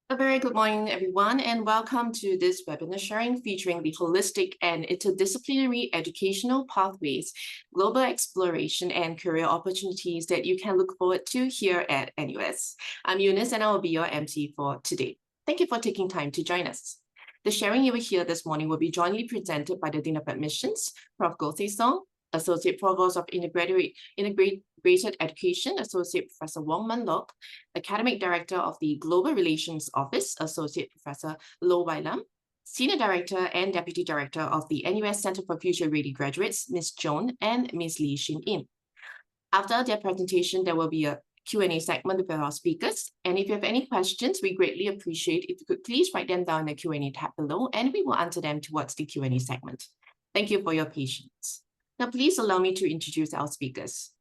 A very good morning, everyone, and welcome to this webinar sharing featuring the holistic and interdisciplinary educational pathways, global exploration, and career opportunities that you can look forward to here at NUS. I'm Eunice, and I will be your MC for today. Thank you for taking time to join us. The sharing you will hear this morning will be jointly presented by the Dean of Admissions, Prof. Song, Associate Provost of Integrated Education, Associate Professor Wong Loke, Academic Director of the Global Relations Office, Associate Professor Loke, Senior Director and Deputy Director of the NUS Centre for Future Ready Graduates, Ms. Joan and Ms. Shin. After their presentation, there will be a Q&A segment with our speakers. And if you have any questions, we greatly appreciate if you could please write them down in the Q&A tab below, and we will answer them towards the Q&A segment. Thank you for your patience. Now, please allow me to introduce our speakers.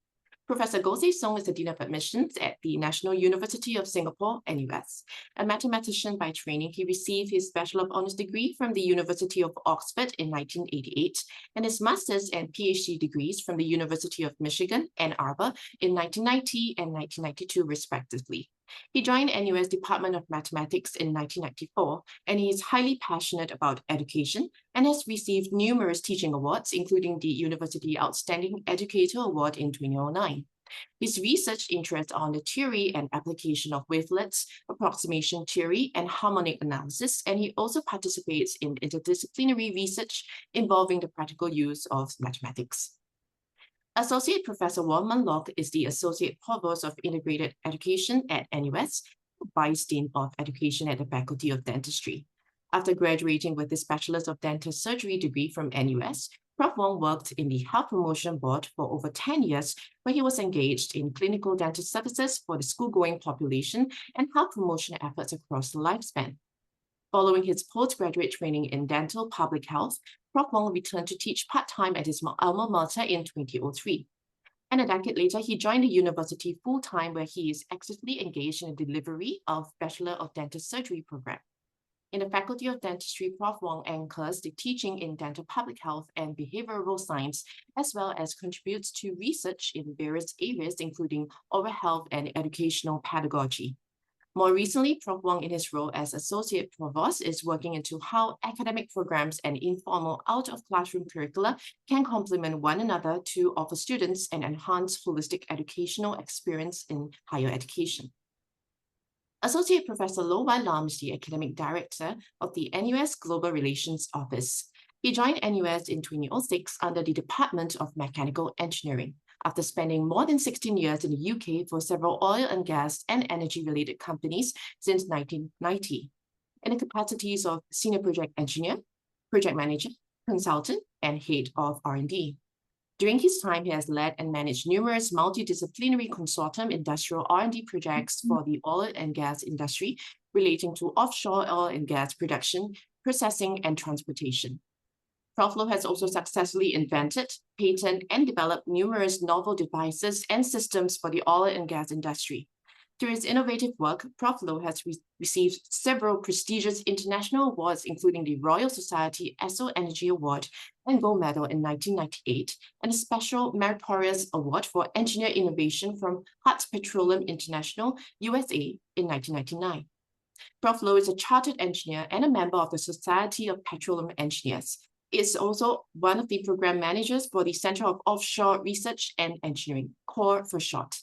Professor Song is the Dean of Admissions at the National University of Singapore, NUS. A mathematician by training, he received his Bachelor of Honours degree from the University of Oxford in 1988 and his Master's and PhD degrees from the University of Michigan, Ann Arbor in 1990 and 1992, respectively. He joined NUS Department of Mathematics in 1994, and he is highly passionate about education and has received numerous teaching awards, including the University Outstanding Educator Award in 2009. His research interests are on the theory and application of wavelets, approximation theory, and harmonic analysis, and he also participates in interdisciplinary research involving the practical use of mathematics. Associate Professor Wong Loke is the Associate Provost of Integrated Education at NUS, Vice Dean of Education at the Faculty of Dentistry. After graduating with his Bachelor's of Dental Surgery degree from NUS, Prof. Wong worked in the Health Promotion Board for over 10 years, where he was engaged in clinical dental services for the school-going population and health promotion efforts across the lifespan. Following his postgraduate training in dental public health, Prof. Wong returned to teach part-time at his alma mater in 2003. And a decade later, he joined the university full-time, where he is actively engaged in the delivery of Bachelor of Dental Surgery program. In the Faculty of Dentistry, Prof. Wong anchors the teaching in dental public health and behavioral science, as well as contributes to research in various areas, including oral health and educational pedagogy. More recently, Prof. Wong, in his role as Associate Provost, is working into how academic programs and informal out-of-classroom curricula can complement one another to offer students an enhanced holistic educational experience in higher education. Associate Professor Loke is the Academic Director of the NUS Global Relations Office. He joined NUS in 2006 under the Department of Mechanical Engineering, after spending more than 16 years in the UK for several oil and gas and energy-related companies since 1990, in the capacities of Senior Project Engineer, Project Manager, Consultant, and Head of R&D. During his time, he has led and managed numerous multidisciplinary consortium industrial R&D projects for the oil and gas industry relating to offshore oil and gas production, processing, and transportation. Prof. Loke has also successfully invented, patented, and developed numerous novel devices and systems for the oil and gas industry. Through his innovative work, Prof. Loke has received several prestigious international awards, including the Royal Society Esso Energy Award and Gold Medal in 1998, and a Special Meritorious Award for Engineer Innovation from Hart Petroleum International, USA, in 1999. Prof. Loke is a chartered engineer and a member of the Society of Petroleum Engineers. He is also one of the program managers for the Center of Offshore Research and Engineering, CORE for short.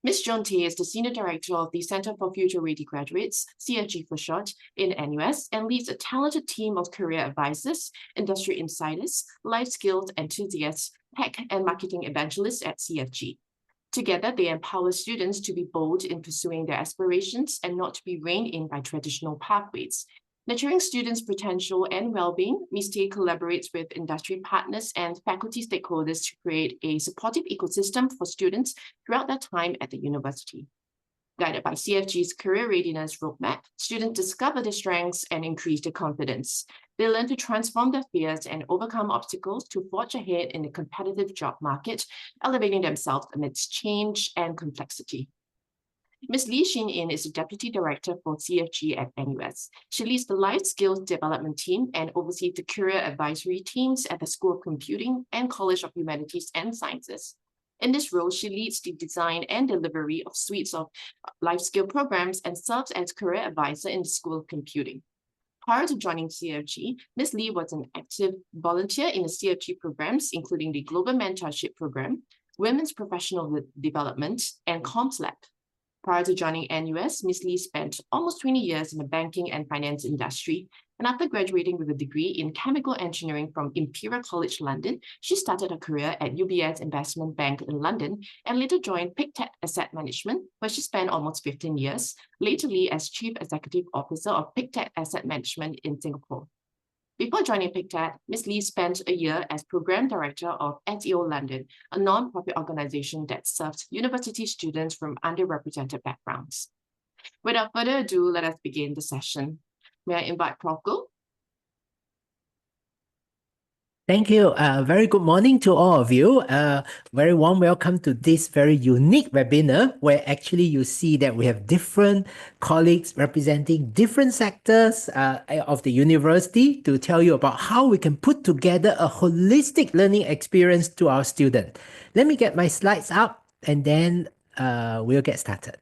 Ms. Joan is the Senior Director of the Center for Future Ready Graduates, CFG for short, in NUS, and leads a talented team of career advisors, industry insiders, life skills enthusiasts, tech and marketing evangelists at CFG. Together, they empower students to be bold in pursuing their aspirations and not to be reined in by traditional pathways. Nurturing students' potential and well-being, Ms. Tay collaborates with industry partners and faculty stakeholders to create a supportive ecosystem for students throughout their time at the university. Guided by CFG's Career Readiness Roadmap, students discover their strengths and increase their confidence. They learn to transform their fears and overcome obstacles to forge ahead in the competitive job market, elevating themselves amidst change and complexity. Ms. Shin is the Deputy Director for CFG at NUS. She leads the Life Skills Development Team and oversees the career advisory teams at the School of Computing and College of Humanities and Sciences. In this role, she leads the design and delivery of suites of life skill programs and serves as career advisor in the School of Computing. Prior to joining CFG, Ms. Lee was an active volunteer in the CFG programs, including the Global Mentorship Program, Women's Professional Development, and Comms Lab. Prior to joining NUS, Ms. Lee spent almost 20 years in the banking and finance industry, and after graduating with a degree in chemical engineering from Imperial College London, she started her career at UBS Investment Bank in London and later joined Pictet Asset Management, where she spent almost 15 years, latterly as Chief Executive Officer of Pictet Asset Management in Singapore. Before joining Pictet, Ms. Lee spent a year as Program Director of SEO London, a non-profit organization that serves university students from underrepresented backgrounds. Without further ado, let us begin the session. May I invite Prof. Go? Thank you. Very good morning to all of you. Very warm welcome to this very unique webinar where actually you see that we have different colleagues representing different sectors of the university to tell you about how we can put together a holistic learning experience to our students. Let me get my slides up and then we'll get started.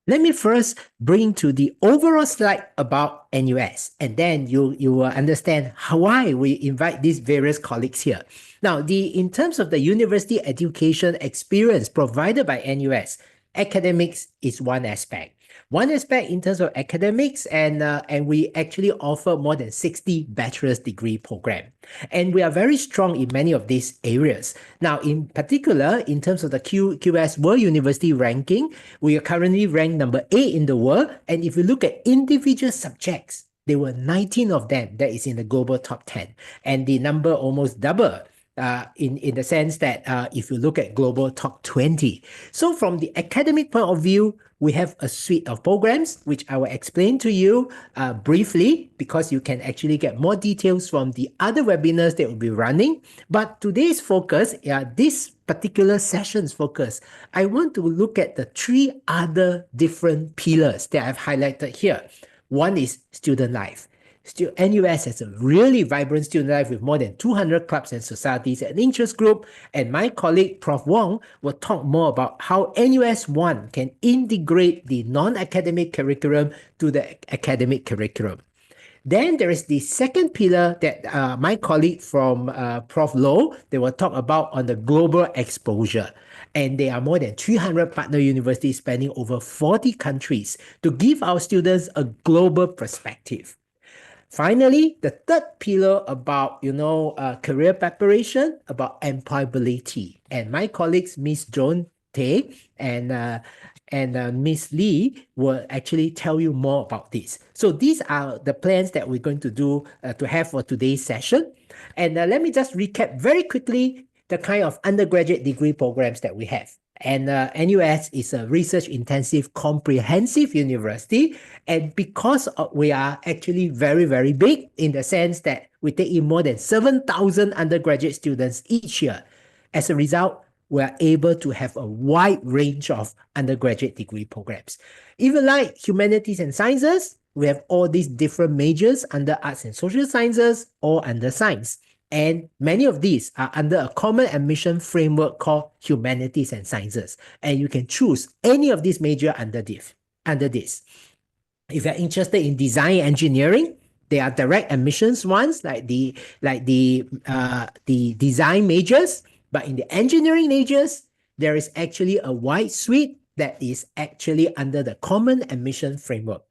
Let me first bring to the overall slide about NUS, and then you will understand why we invite these various colleagues here. Now, in terms of the university education experience provided by NUS, academics is one aspect. One aspect in terms of academics, and we actually offer more than 60 bachelor's degree program. And we are very strong in many of these areas. Now, in particular, in terms of the QS World University ranking, we are currently ranked number 8 in the world. And if you look at individual subjects, there were 19 of them that is in the global top 10. And the number almost double. In the sense that if you look at global top 20. So from the academic point of view, we have a suite of programs, which I will explain to you briefly, because you can actually get more details from the other webinars that will be running. But today's focus, this particular session's focus, I want to look at the 3 other different pillars that I've highlighted here. One is student life. NUS has a really vibrant student life with more than 200 clubs and societies and interest group. And my colleague, Prof. Wong, will talk more about how NUS 1 can integrate the non-academic curriculum to the academic curriculum. Then there is the second pillar that my colleague from Prof. Loke, they will talk about on the global exposure. And there are more than 300 partner universities spanning over 40 countries to give our students a global perspective. Finally, the third pillar about, career preparation, about employability. And my colleagues, Miss Joan and Miss Lee will actually tell you more about this. So these are the plans that we're going to do to have for today's session. And let me just recap very quickly the kind of undergraduate degree programs that we have. And NUS is a research-intensive, comprehensive university. And because we are actually very, very big in the sense that we take in more than 7,000 undergraduate students each year, as a result, we are able to have a wide range of undergraduate degree programs. Even like humanities and sciences, we have all these different majors under arts and social sciences or under science. And many of these are under a common admission framework called Humanities and Sciences. And you can choose any of these major under this. If you're interested in design engineering, there are direct admissions ones like the design majors. But in the engineering majors, there is actually a wide suite that is actually under the common admission framework.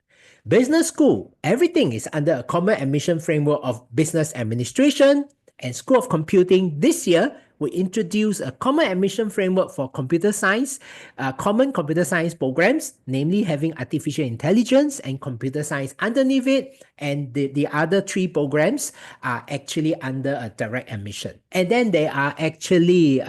Business school, everything is under a common admission framework of business administration, and School of Computing. This year, we introduced a common admission framework for computer science, common computer science programs, namely having artificial intelligence and computer science underneath it. And the other 3 programs are actually under a direct admission. And then there are actually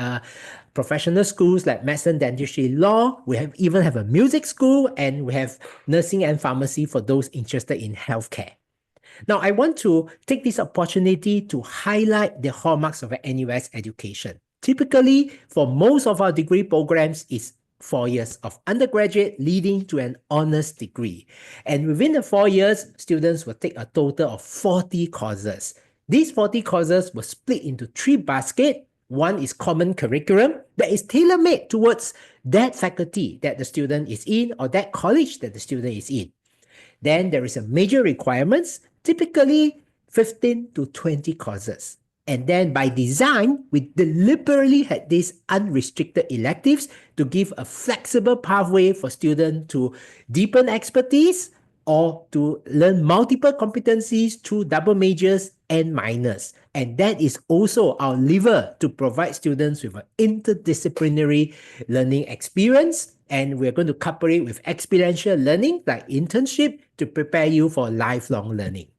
professional schools like medicine, dentistry, law. We even have a music school, and we have nursing and pharmacy for those interested in healthcare. Now, I want to take this opportunity to highlight the hallmarks of an NUS education. Typically, for most of our degree programs, is 4 years of undergraduate leading to an honors degree. And within the 4 years, students will take a total of 40 courses. These 40 courses were split into 3 baskets. One is common curriculum that is tailor-made towards that faculty that the student is in or that college that the student is in. Then there is a major requirements, typically 15 to 20 courses. And then by design, we deliberately had these unrestricted electives to give a flexible pathway for students to deepen expertise or to learn multiple competencies through double majors and minors. And that is also our lever to provide students with an interdisciplinary learning experience. And we're going to couple it with experiential learning like internship to prepare you for lifelong learning.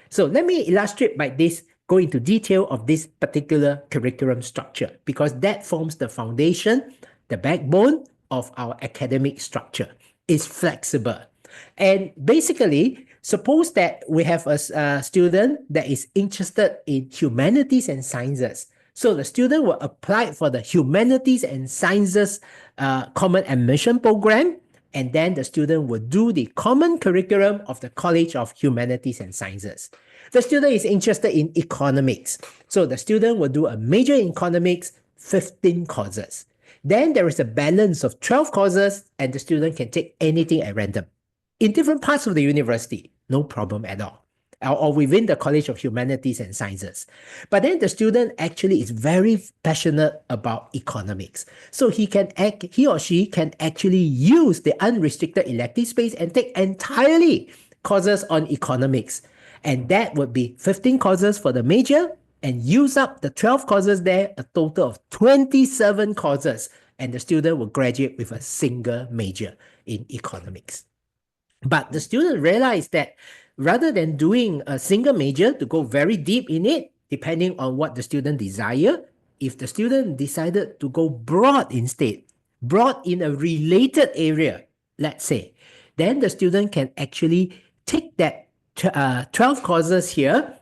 So let me illustrate by this, go into detail of this particular curriculum structure, because that forms the foundation, the backbone of our academic structure. It's flexible. And basically, suppose that we have a student that is interested in humanities and sciences. So the student will apply for the humanities and sciences common admission program, and then the student will do the common curriculum of the College of Humanities and Sciences. The student is interested in economics. So the student will do a major in economics, 15 courses. Then there is a balance of 12 courses, and the student can take anything at random in different parts of the university, no problem at all, or within the College of Humanities and Sciences. But then the student actually is very passionate about economics. So he or she can actually use the unrestricted elective space and take entirely courses on economics. And that would be 15 courses for the major, and use up the 12 courses there, a total of 27 courses. And the student will graduate with a single major in economics. But the student realized that rather than doing a single major to go very deep in it, depending on what the student desire, if the student decided to go broad instead, broad in a related area, let's say, then the student can actually take that 12 courses here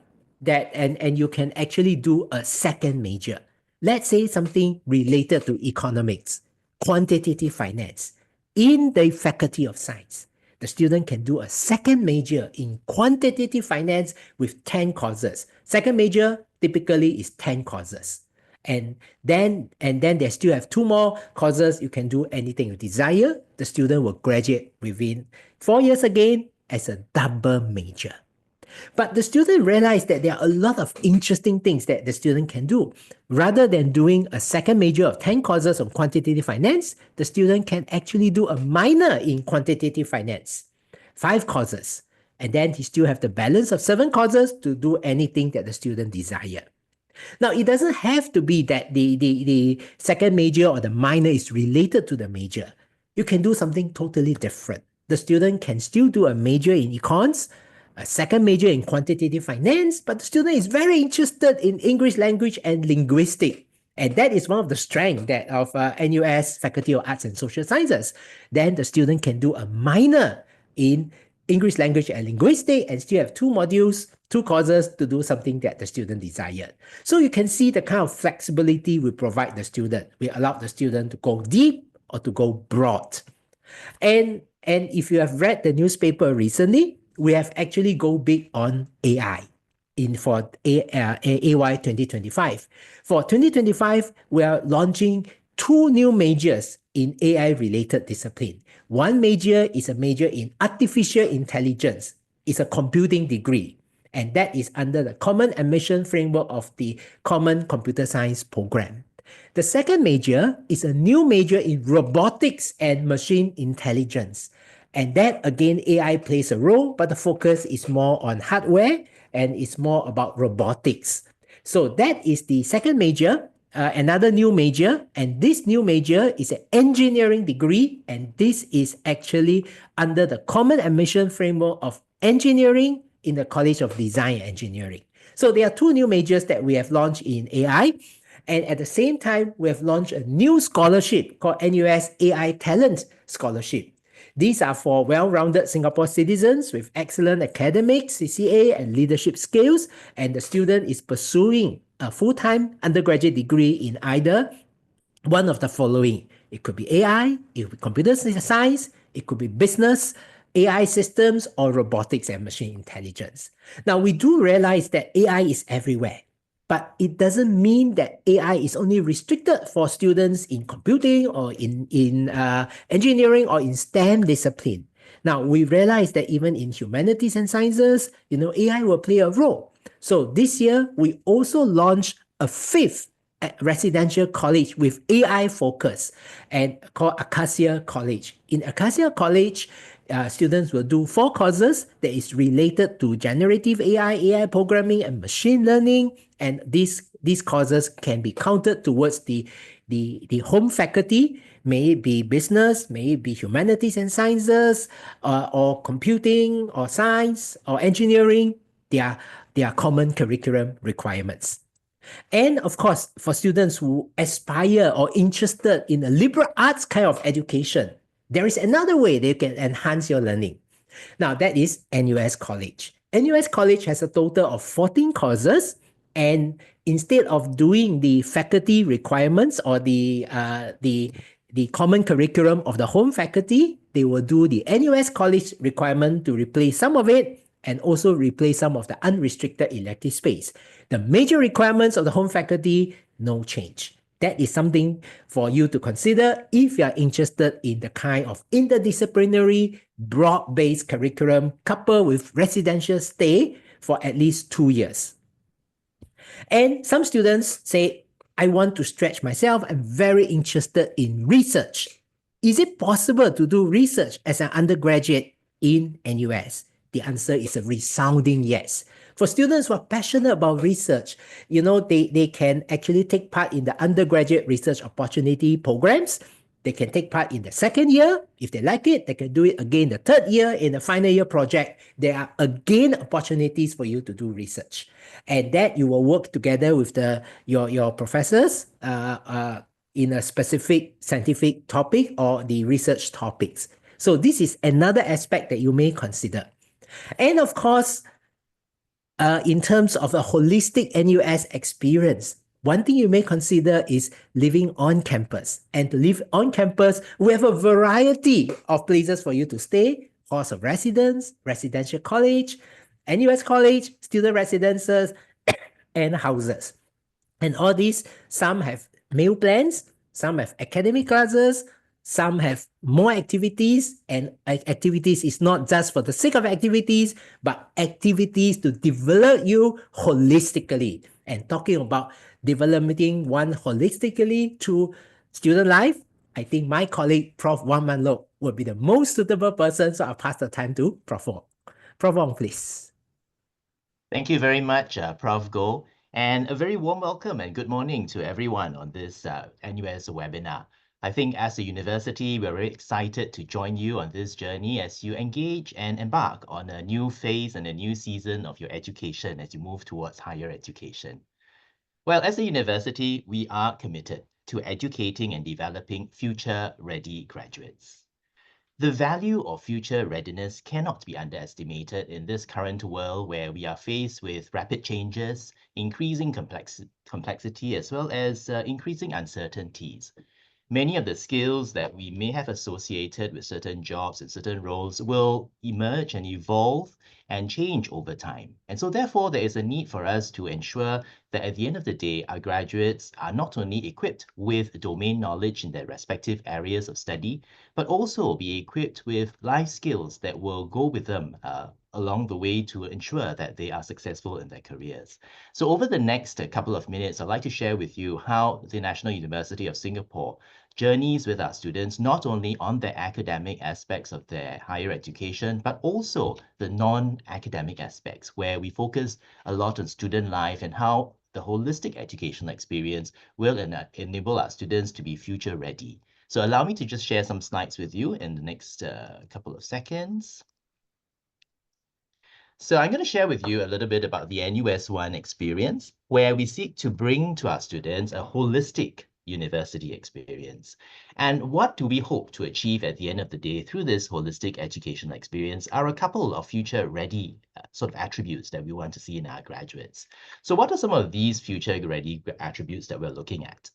and you can actually do a second major. Let's say something related to economics, quantitative finance, in the Faculty of Science. The student can do a second major in quantitative finance with 10 courses. Second major typically is 10 courses. And then they still have 2 more courses. You can do anything you desire. The student will graduate within 4 years again as a double major. But the student realized that there are a lot of interesting things that the student can do. Rather than doing a second major of 10 courses on quantitative finance, the student can actually do a minor in quantitative finance, 5 courses. And then he still have the balance of 7 courses to do anything that the student desire. Now, it doesn't have to be that the second major or the minor is related to the major. You can do something totally different. The student can still do a major in econs, a second major in quantitative finance, but the student is very interested in English language and linguistics. And that is one of the strengths that of NUS Faculty of Arts and Social Sciences. Then the student can do a minor in English language and linguistics and still have 2 modules, 2 courses to do something that the student desired. So you can see the kind of flexibility we provide the student. We allow the student to go deep or to go broad. And if you have read the newspaper recently, we have actually go big on AI for AY 2025. For 2025, we are launching 2 new majors in AI-related discipline. One major is a major in artificial intelligence. It's a computing degree, and that is under the common admission framework of the Common Computer Science program. The second major is a new major in robotics and machine intelligence. And that, again, AI plays a role, but the focus is more on hardware and it's more about robotics. So that is the second major, another new major. And this new major is an engineering degree. And this is actually under the common admission framework of engineering in the College of Design and Engineering. So there are 2 new majors that we have launched in AI. And at the same time, we have launched a new scholarship called NUS AI Talent Scholarship. These are for well-rounded Singapore citizens with excellent academics, CCA, and leadership skills, and the student is pursuing a full-time undergraduate degree in either one of the following: It could be AI, it could be computer science, it could be business, AI systems, or robotics and machine intelligence. Now, we do realize that AI is everywhere, but it doesn't mean that AI is only restricted for students in computing or in engineering or in STEM discipline. Now, we realize that even in humanities and sciences, AI will play a role. So this year, we also launched a fifth residential college with AI focus and called Acacia College. In Acacia College, students will do 4 courses that is related to generative AI, AI programming, and machine learning. And these courses can be counted towards the home faculty. May it be business, may it be humanities and sciences, or computing, or science, or engineering. They are common curriculum requirements. And of course, for students who aspire or interested in a liberal arts kind of education, there is another way they can enhance your learning. Now, that is NUS College. NUS College has a total of 14 courses, and instead of doing the faculty requirements or the common curriculum of the home faculty, they will do the NUS College requirement to replace some of it and also replace some of the unrestricted elective space. The major requirements of the home faculty, no change. That is something for you to consider if you are interested in the kind of interdisciplinary, broad-based curriculum coupled with residential stay for at least 2 years. And some students say, I want to stretch myself. I'm very interested in research. Is it possible to do research as an undergraduate in NUS? The answer is a resounding yes. For students who are passionate about research, they can actually take part in the undergraduate research opportunity programs. They can take part in the second year. If they like it, they can do it again the third year in the final year project. There are again opportunities for you to do research. And that you will work together with your professors in a specific scientific topic or the research topics. So this is another aspect that you may consider. And of course, in terms of a holistic NUS experience, one thing you may consider is living on campus. And to live on campus, we have a variety of places for you to stay: halls of residence, residential college, NUS college, student residences, and houses. And all these, some have meal plans, some have academic classes, some have more activities, and activities is not just for the sake of activities, but activities to develop you holistically. And talking about developing one holistically through student life, I think my colleague, Prof. Loke, will be the most suitable person, so I'll pass the time to Prof. Wong. Prof. Wong, please. Thank you very much, Prof. Go, and a very warm welcome and good morning to everyone on this NUS webinar. I think as a university, we're very excited to join you on this journey as you engage and embark on a new phase and a new season of your education as you move towards higher education. Well, as a university, we are committed to educating and developing future-ready graduates. The value of future readiness cannot be underestimated in this current world where we are faced with rapid changes, increasing complexity, as well as increasing uncertainties. Many of the skills that we may have associated with certain jobs and certain roles will emerge and evolve and change over time. And so therefore, there is a need for us to ensure that at the end of the day, our graduates are not only equipped with domain knowledge in their respective areas of study, but also be equipped with life skills that will go with them along the way to ensure that they are successful in their careers. So over the next couple of minutes, I'd like to share with you how the National University of Singapore journeys with our students, not only on the academic aspects of their higher education, but also the non-academic aspects, where we focus a lot on student life and how the holistic educational experience will enable our students to be future ready. So allow me to just share some slides with you in the next couple of seconds. So I'm going to share with you a little bit about the NUS One experience, where we seek to bring to our students a holistic university experience. And what do we hope to achieve at the end of the day through this holistic educational experience are a couple of future-ready sort of attributes that we want to see in our graduates. So what are some of these future-ready attributes that we're looking at?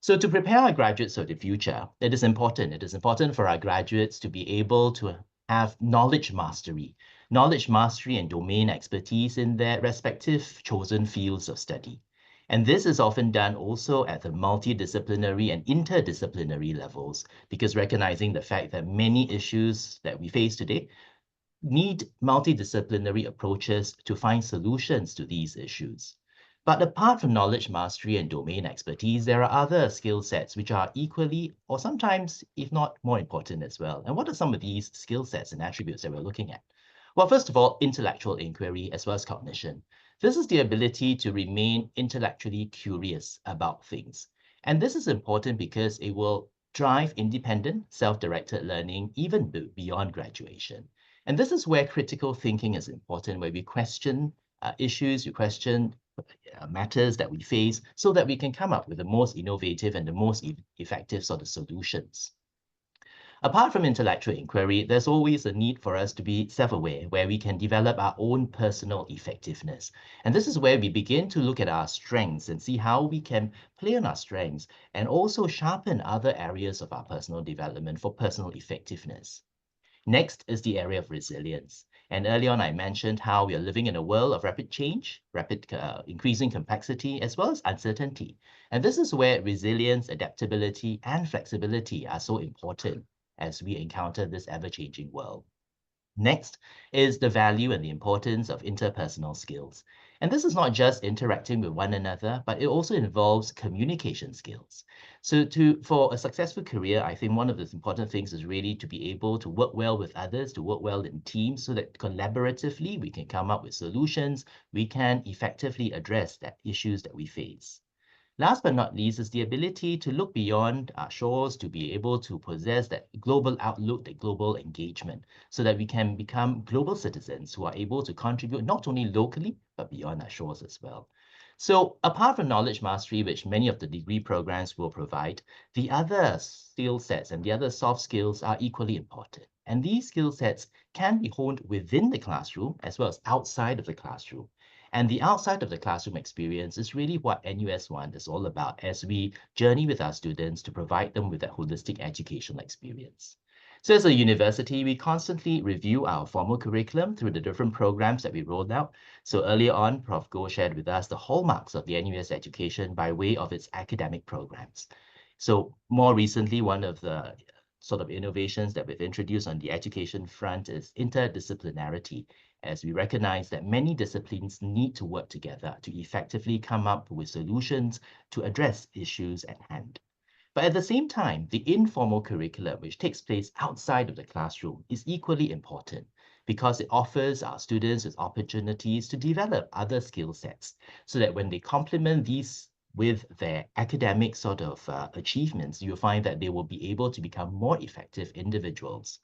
So to prepare our graduates for the future, it is important. It is important for our graduates to be able to have knowledge mastery and domain expertise in their respective chosen fields of study. And this is often done also at the multidisciplinary and interdisciplinary levels, because recognizing the fact that many issues that we face today need multidisciplinary approaches to find solutions to these issues. But apart from knowledge mastery and domain expertise, there are other skill sets which are equally, or sometimes, if not more important as well. And what are some of these skill sets and attributes that we're looking at? Well, first of all, intellectual inquiry as well as cognition. This is the ability to remain intellectually curious about things. And this is important because it will drive independent, self-directed learning even beyond graduation. And this is where critical thinking is important, where we question issues, we question matters that we face so that we can come up with the most innovative and the most effective sort of solutions. Apart from intellectual inquiry, there's always a need for us to be self-aware, where we can develop our own personal effectiveness. And this is where we begin to look at our strengths and see how we can play on our strengths and also sharpen other areas of our personal development for personal effectiveness. Next is the area of resilience. And early on, I mentioned how we are living in a world of rapid change, rapid increasing complexity, as well as uncertainty. And this is where resilience, adaptability, and flexibility are so important as we encounter this ever-changing world. Next is the value and the importance of interpersonal skills. And this is not just interacting with one another, but it also involves communication skills. So for a successful career, I think one of the important things is really to be able to work well with others, to work well in teams, so that collaboratively we can come up with solutions, we can effectively address the issues that we face. Last but not least is the ability to look beyond our shores, to be able to possess that global outlook, that global engagement, so that we can become global citizens who are able to contribute not only locally, but beyond our shores as well. So apart from knowledge mastery, which many of the degree programs will provide, the other skill sets and the other soft skills are equally important. And these skill sets can be honed within the classroom as well as outside of the classroom. And the outside of the classroom experience is really what NUS One is all about as we journey with our students to provide them with that holistic educational experience. So as a university, we constantly review our formal curriculum through the different programs that we rolled out. So earlier on, Prof. Go shared with us the hallmarks of the NUS education by way of its academic programs. So more recently, one of the sort of innovations that we've introduced on the education front is interdisciplinarity, as we recognize that many disciplines need to work together to effectively come up with solutions to address issues at hand. But at the same time, the informal curriculum, which takes place outside of the classroom, is equally important because it offers our students with opportunities to develop other skill sets so that when they complement these with their academic sort of achievements, you'll find that they will be able to become more effective individuals.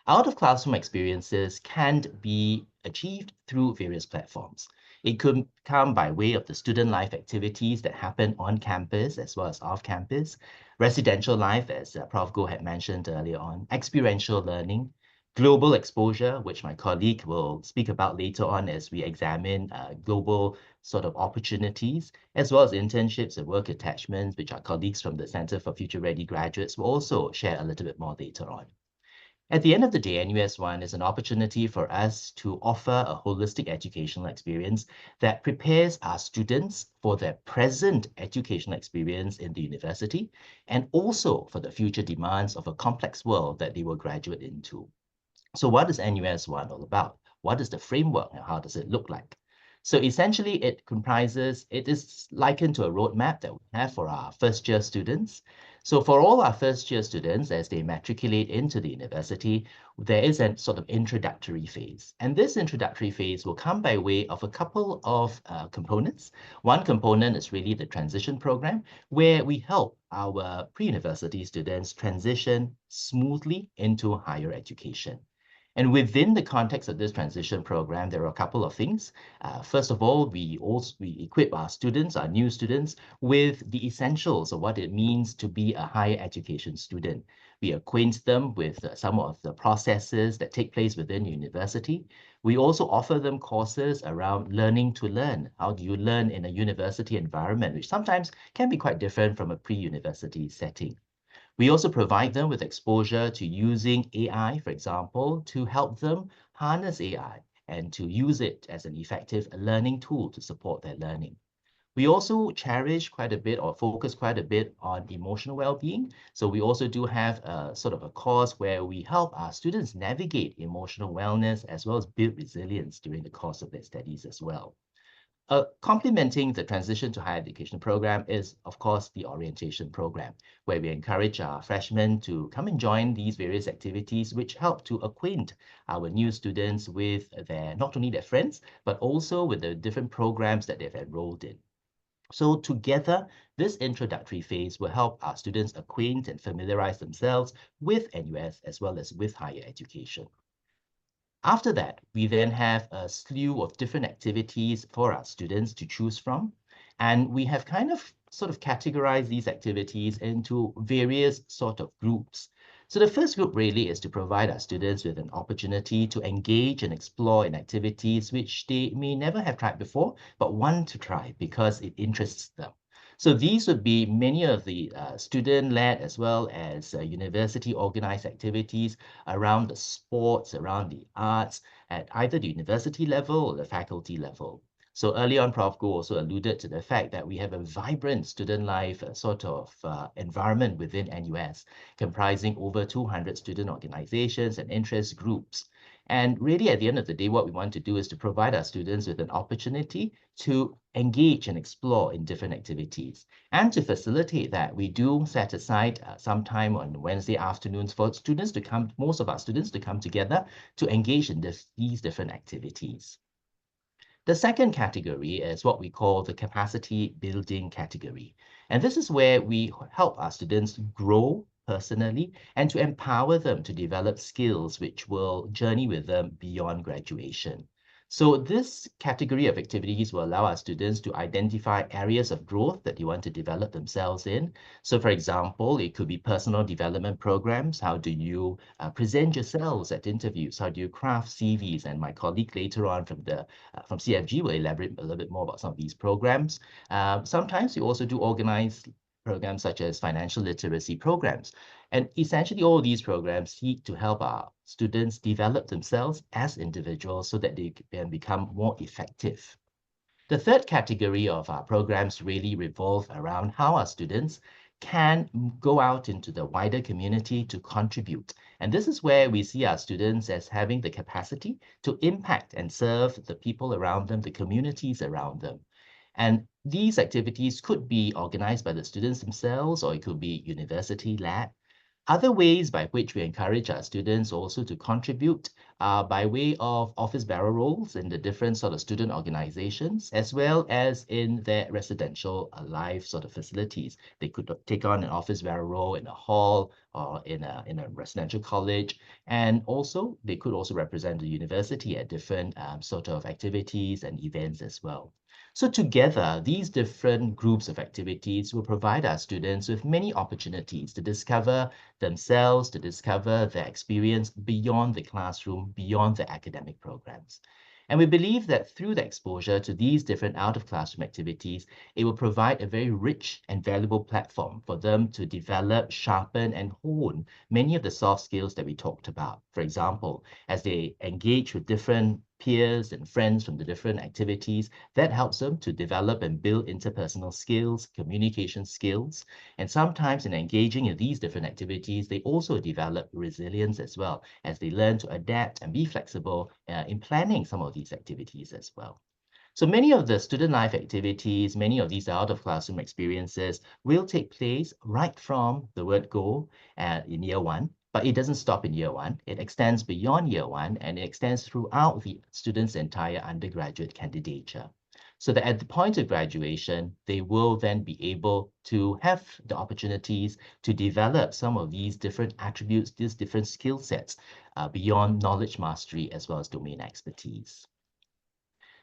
Out-of-classroom experiences can be achieved through various platforms. It could come by way of the student life activities that happen on campus as well as off campus, residential life, as Prof. Go had mentioned earlier on, experiential learning, global exposure, which my colleague will speak about later on as we examine global sort of opportunities, as well as internships and work attachments, which our colleagues from the Centre for Future Ready Graduates will also share a little bit more later on. At the end of the day, NUS One is an opportunity for us to offer a holistic educational experience that prepares our students for their present educational experience in the university and also for the future demands of a complex world that they will graduate into. So what is NUS One all about? What is the framework and how does it look like? So essentially it is likened to a roadmap that we have for our first year students. So for all our first year students, as they matriculate into the university, there is a sort of introductory phase. And this introductory phase will come by way of a couple of components. One component is really the transition program, where we help our pre-university students transition smoothly into higher education. And within the context of this transition program, there are a couple of things. First of all, we equip our students, our new students, with the essentials of what it means to be a higher education student. We acquaint them with some of the processes that take place within university. We also offer them courses around learning to learn. How do you learn in a university environment, which sometimes can be quite different from a pre-university setting. We also provide them with exposure to using AI, for example, to help them harness AI and to use it as an effective learning tool to support their learning. We also cherish quite a bit or focus quite a bit on emotional well-being. So we also do have a sort of a course where we help our students navigate emotional wellness as well as build resilience during the course of their studies as well. Complementing the transition to higher education program is, of course, the orientation program, where we encourage our freshmen to come and join these various activities, which help to acquaint our new students with not only their friends, but also with the different programs that they've enrolled in. So together, this introductory phase will help our students acquaint and familiarize themselves with NUS as well as with higher education. After that, we then have a slew of different activities for our students to choose from. And we have kind of sort of categorized these activities into various sort of groups. So the first group really is to provide our students with an opportunity to engage and explore in activities which they may never have tried before, but want to try because it interests them. So these would be many of the student-led as well as university organized activities around the sports, around the arts, at either the university level or the faculty level. So early on, Prof. Go also alluded to the fact that we have a vibrant student life sort of environment within NUS, comprising over 200 student organizations and interest groups. And really, at the end of the day, what we want to do is to provide our students with an opportunity to engage and explore in different activities. And to facilitate that, we do set aside some time on Wednesday afternoons for students to come, most of our students to come together to engage in these different activities. The second category is what we call the capacity building category. And this is where we help our students grow personally and to empower them to develop skills which will journey with them beyond graduation. So this category of activities will allow our students to identify areas of growth that they want to develop themselves in. So for example, it could be personal development programs. How do you present yourselves at interviews? How do you craft CVs? And my colleague later on from CFG will elaborate a little bit more about some of these programs. Sometimes we also do organize programs such as financial literacy programs. And essentially all these programs seek to help our students develop themselves as individuals so that they can become more effective. The third category of our programs really revolve around how our students can go out into the wider community to contribute. And this is where we see our students as having the capacity to impact and serve the people around them, the communities around them. And these activities could be organized by the students themselves, or it could be university-led. Other ways by which we encourage our students also to contribute are by way of office bearer roles in the different sort of student organizations, as well as in their residential life sort of facilities. They could take on an office bearer role in a hall or in a residential college. And also, they could also represent the university at different sort of activities and events as well. So together, these different groups of activities will provide our students with many opportunities to discover themselves, to discover their experience beyond the classroom, beyond the academic programs. And we believe that through the exposure to these different out-of-classroom activities, it will provide a very rich and valuable platform for them to develop, sharpen, and hone many of the soft skills that we talked about. For example, as they engage with different peers and friends from the different activities, that helps them to develop and build interpersonal skills, communication skills. And sometimes in engaging in these different activities, they also develop resilience as well, as they learn to adapt and be flexible in planning some of these activities as well. So many of the student life activities, many of these out of classroom experiences will take place right from the word go in year one. But it doesn't stop in year one. It extends beyond year one and it extends throughout the student's entire undergraduate candidature. so that at the point of graduation, they will then be able to have the opportunities to develop some of these different attributes, these different skill sets beyond knowledge mastery as well as domain expertise.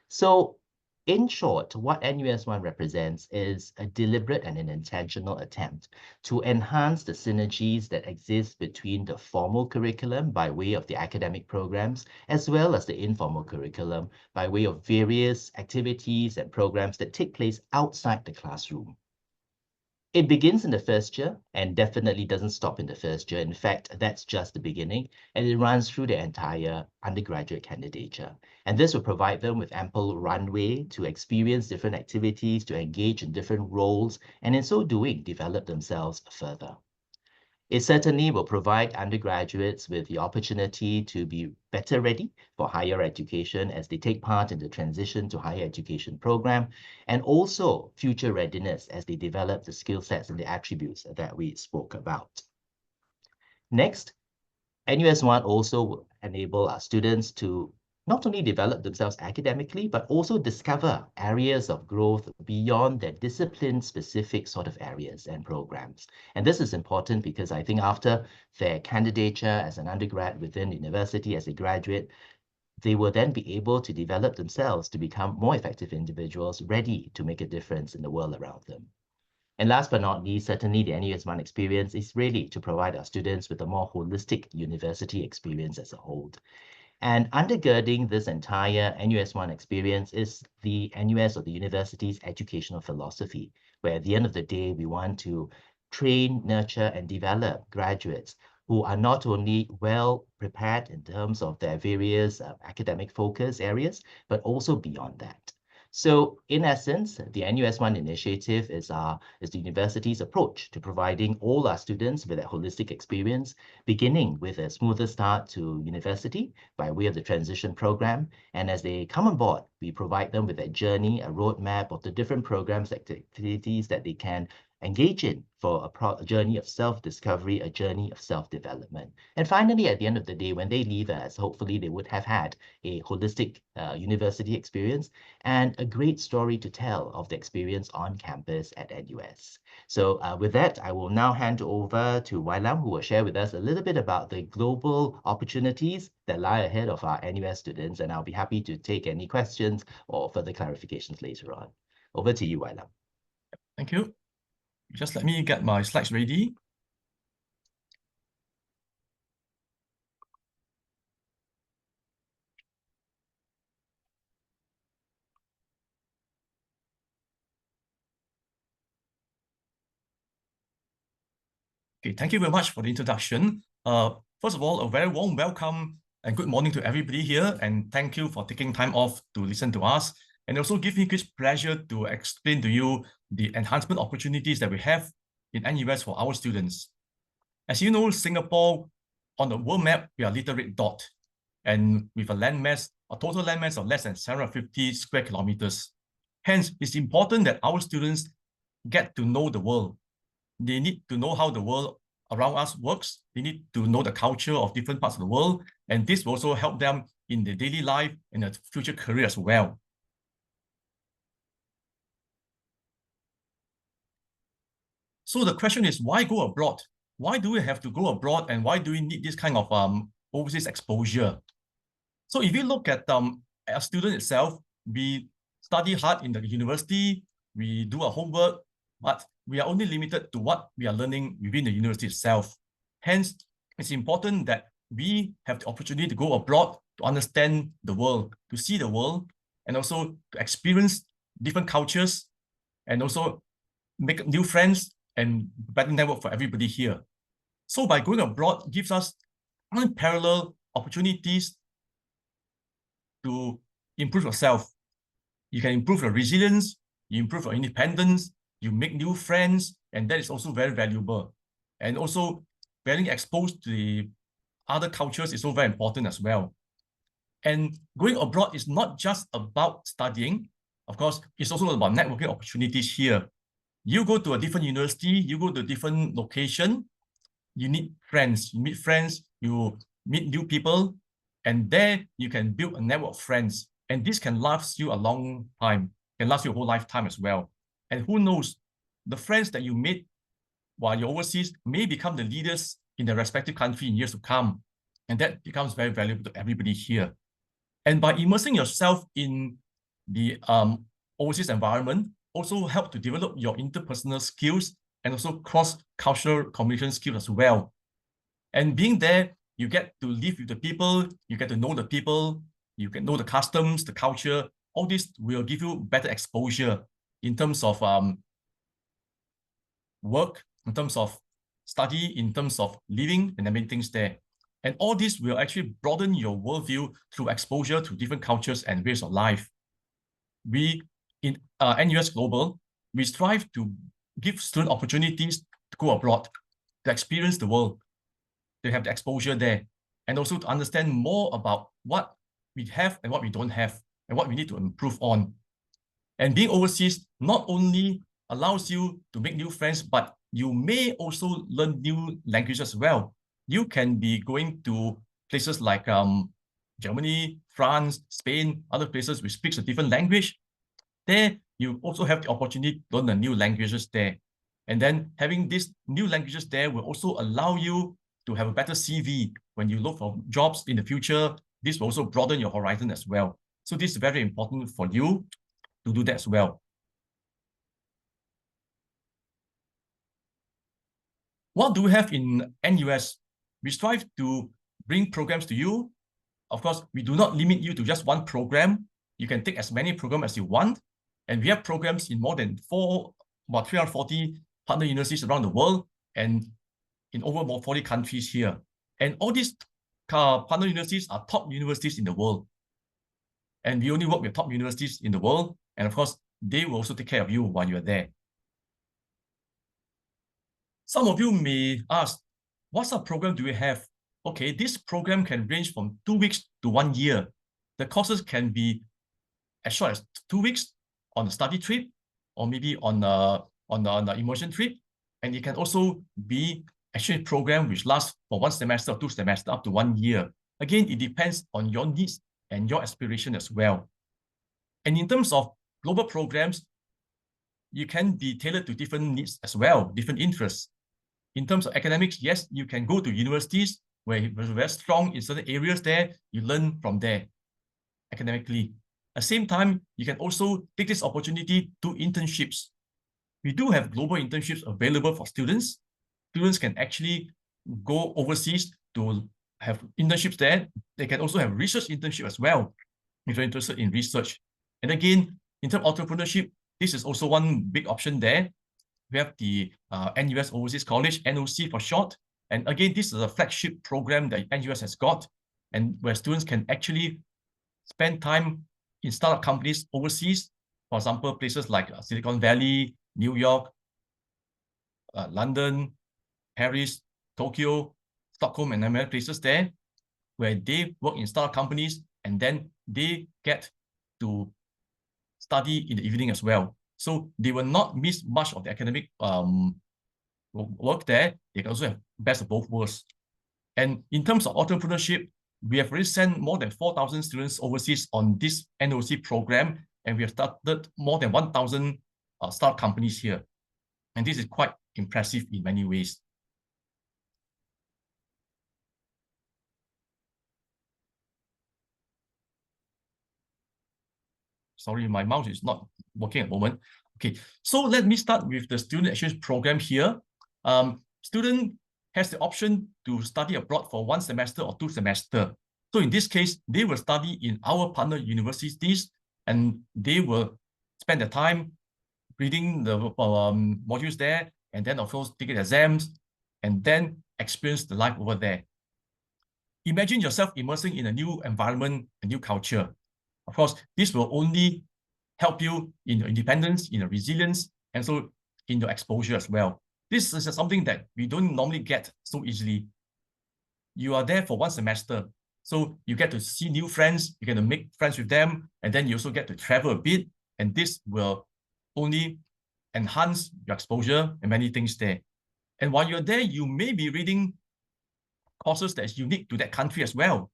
So in short, what NUS 1 represents is a deliberate and an intentional attempt to enhance the synergies that exist between the formal curriculum by way of the academic programs, as well as the informal curriculum by way of various activities and programs that take place outside the classroom. It begins in the first year and definitely doesn't stop in the first year. In fact, that's just the beginning, and it runs through the entire undergraduate candidature. And this will provide them with ample runway to experience different activities, to engage in different roles, and in so doing, develop themselves further. It certainly will provide undergraduates with the opportunity to be better ready for higher education as they take part in the transition to higher education program, and also future readiness as they develop the skill sets and the attributes that we spoke about. Next, NUS 1 also will enable our students to not only develop themselves academically, but also discover areas of growth beyond their discipline-specific sort of areas and programs. And this is important because I think after their candidature as an undergrad within the university, as a graduate, they will then be able to develop themselves to become more effective individuals ready to make a difference in the world around them. And last but not least, certainly the NUS 1 experience is really to provide our students with a more holistic university experience as a whole. And undergirding this entire NUS 1 experience is the NUS, or the university's educational philosophy, where at the end of the day, we want to train, nurture, and develop graduates who are not only well prepared in terms of their various academic focus areas, but also beyond that. So in essence, the NUS 1 initiative is the university's approach to providing all our students with a holistic experience, beginning with a smoother start to university by way of the transition program. And as they come on board, we provide them with a journey, a roadmap of the different programs, activities that they can engage in for a journey of self-discovery, a journey of self-development. And finally, at the end of the day, when they leave us, hopefully they would have had a holistic university experience and a great story to tell of the experience on campus at NUS. So with that, I will now hand over to Wai Lam, who will share with us a little bit about the global opportunities that lie ahead of our NUS students, and I'll be happy to take any questions or further clarifications later on. Over to you, Wai Lam. Thank you. Just let me get my slides ready. Okay, thank you very much for the introduction. First of all, a very warm welcome and good morning to everybody here, and thank you for taking time off to listen to us, and also give me great pleasure to explain to you the enhancement opportunities that we have in NUS for our students. As you know, Singapore, on the world map, we are a little red dot, and with a landmass, a total landmass of less than 750 square kilometers. Hence, it's important that our students get to know the world. They need to know how the world around us works. They need to know the culture of different parts of the world, and this will also help them in their daily life and their future career as well. So the question is, why go abroad? Why do we have to go abroad, and why do we need this kind of overseas exposure? So if you look at a student itself, we study hard in the university, we do our homework, but we are only limited to what we are learning within the university itself. Hence, it's important that we have the opportunity to go abroad to understand the world, to see the world, and also to experience different cultures, and also make new friends and better network for everybody here. So by going abroad gives us unparalleled opportunities to improve yourself. You can improve your resilience, you improve your independence, you make new friends, and that is also very valuable. And also getting exposed to the other cultures is also very important as well. And going abroad is not just about studying. Of course, it's also about networking opportunities here. You go to a different university, you go to a different location, you need friends, you meet friends, you meet new people, and there you can build a network of friends. And this can last you a long time. can last you a whole lifetime as well. And who knows, the friends that you made while you're overseas may become the leaders in their respective country in years to come. And that becomes very valuable to everybody here. And by immersing yourself in the overseas environment, also help to develop your interpersonal skills and also cross-cultural communication skills as well. And being there, you get to live with the people, you get to know the people, you can know the customs, the culture. All this will give you better exposure in terms of work, in terms of study, in terms of living, and many things there. And all this will actually broaden your worldview through exposure to different cultures and ways of life. We, in NUS Global, we strive to give student opportunities to go abroad, to experience the world, to have the exposure there, and also to understand more about what we have and what we don't have, and what we need to improve on. And being overseas not only allows you to make new friends, but you may also learn new languages as well. You can be going to places like Germany, France, Spain, other places which speaks a different language. There, you also have the opportunity to learn the new languages there. And then having these new languages there will also allow you to have a better CV when you look for jobs in the future. This will also broaden your horizon as well. So this is very important for you to do that as well. What do we have in NUS? We strive to bring programs to you. Of course, we do not limit you to just one program. You can take as many programs as you want. And we have programs in more than about 340 partner universities around the world and in over 40 countries here. And all these partner universities are top universities in the world. And we only work with top universities in the world. And of course, they will also take care of you while you're there. Some of you may ask, what sort of program do we have? Okay, this program can range from 2 weeks to 1 year. The courses can be as short as 2 weeks on a study trip, or maybe on the immersion trip. And it can also be actually a program which lasts for 1 semester or 2 semesters up to 1 year. Again, it depends on your needs and your aspiration as well. And in terms of global programs, you can be tailored to different needs as well, different interests. In terms of academics, yes, you can go to universities where you're very strong in certain areas there, you learn from there academically. At the same time, you can also take this opportunity to internships. We do have global internships available for students. Students can actually go overseas to have internships there. They can also have research internship as well, if you're interested in research. And again, in terms of entrepreneurship, this is also one big option there. We have the NUS Overseas College, NOC for short. And again, this is a flagship program that NUS has got, and where students can actually spend time in startup companies overseas. For example, places like Silicon Valley, New York, London, Paris, Tokyo, Stockholm, and many places there, where they work in startup companies, and then they get to study in the evening as well. So they will not miss much of the academic work there. They can also have best of both worlds. And in terms of entrepreneurship, we have already sent more than 4,000 students overseas on this NOC program, and we have started more than 1,000 startup companies here. And this is quite impressive in many ways. Sorry, my mouse is not working at the moment. Okay, so let me start with the student exchange program here. Student has the option to study abroad for 1 semester or 2 semesters. So in this case, they will study in our partner universities, and they will spend the time reading the modules there, and then of course taking exams, and then experience the life over there. Imagine yourself immersing in a new environment, a new culture. Of course, this will only help you in your independence, in your resilience, and so in your exposure as well. This is something that we don't normally get so easily. You are there for 1 semester, so you get to see new friends, you get to make friends with them, and then you also get to travel a bit, and this will only enhance your exposure and many things there. And while you're there, you may be reading courses that is unique to that country as well.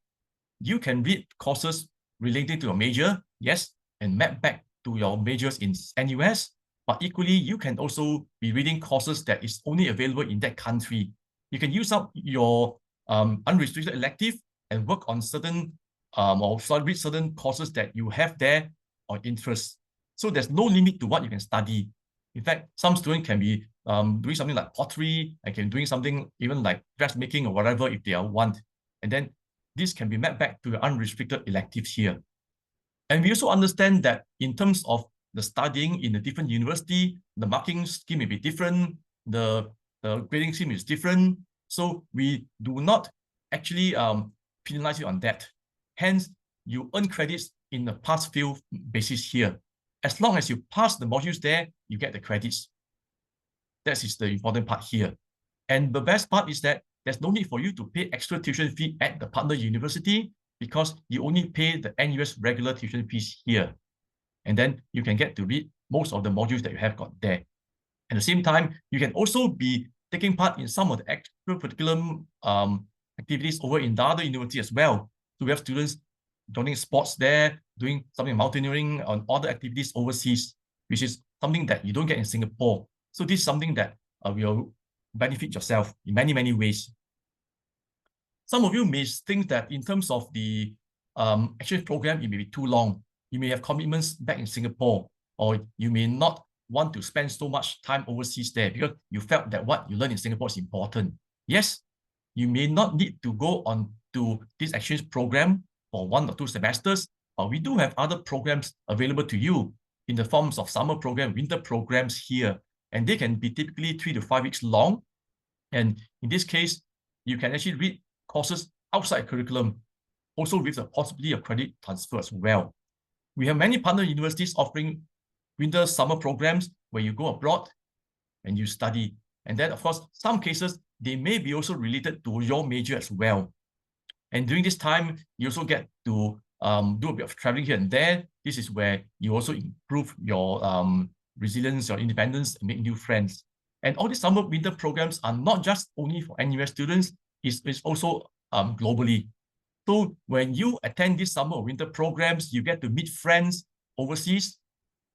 You can read courses relating to your major, yes, and map back to your majors in NUS, but equally, you can also be reading courses that is only available in that country. You can use up your unrestricted elective and work on certain or read certain courses that you have there or interest. So there's no limit to what you can study. In fact, some students can be doing something like pottery and can doing something even like dressmaking or whatever if they want. And then this can be mapped back to your unrestricted electives here. And we also understand that in terms of the studying in a different university, the marking scheme may be different, the grading scheme is different. So we do not actually penalize you on that. Hence, you earn credits in the pass-fail basis here. As long as you pass the modules there, you get the credits. That is the important part here. And the best part is that there's no need for you to pay extra tuition fee at the partner university because you only pay the NUS regular tuition fees here. And then you can get to read most of the modules that you have got there. At the same time, you can also be taking part in some of the extracurricular activities over in the other university as well. So we have students joining sports there, doing something mountaineering on other activities overseas, which is something that you don't get in Singapore. So this is something that will benefit yourself in many, many ways. Some of you may think that in terms of the exchange program, it may be too long. You may have commitments back in Singapore, or you may not want to spend so much time overseas there because you felt that what you learn in Singapore is important. Yes, you may not need to go on to this exchange program for 1 or 2 semesters, but we do have other programs available to you in the forms of summer program, winter programs here, and they can be typically 3 to 5 weeks long. And in this case, you can actually read courses outside curriculum, also with the possibility of credit transfer as well. We have many partner universities offering winter summer programs where you go abroad and you study. And then, of course, some cases, they may be also related to your major as well. And during this time, you also get to do a bit of traveling here and there. This is where you also improve your resilience, your independence, and make new friends. And all these summer winter programs are not just only for NUS students, it's also globally. So when you attend these summer or winter programs, you get to meet friends overseas.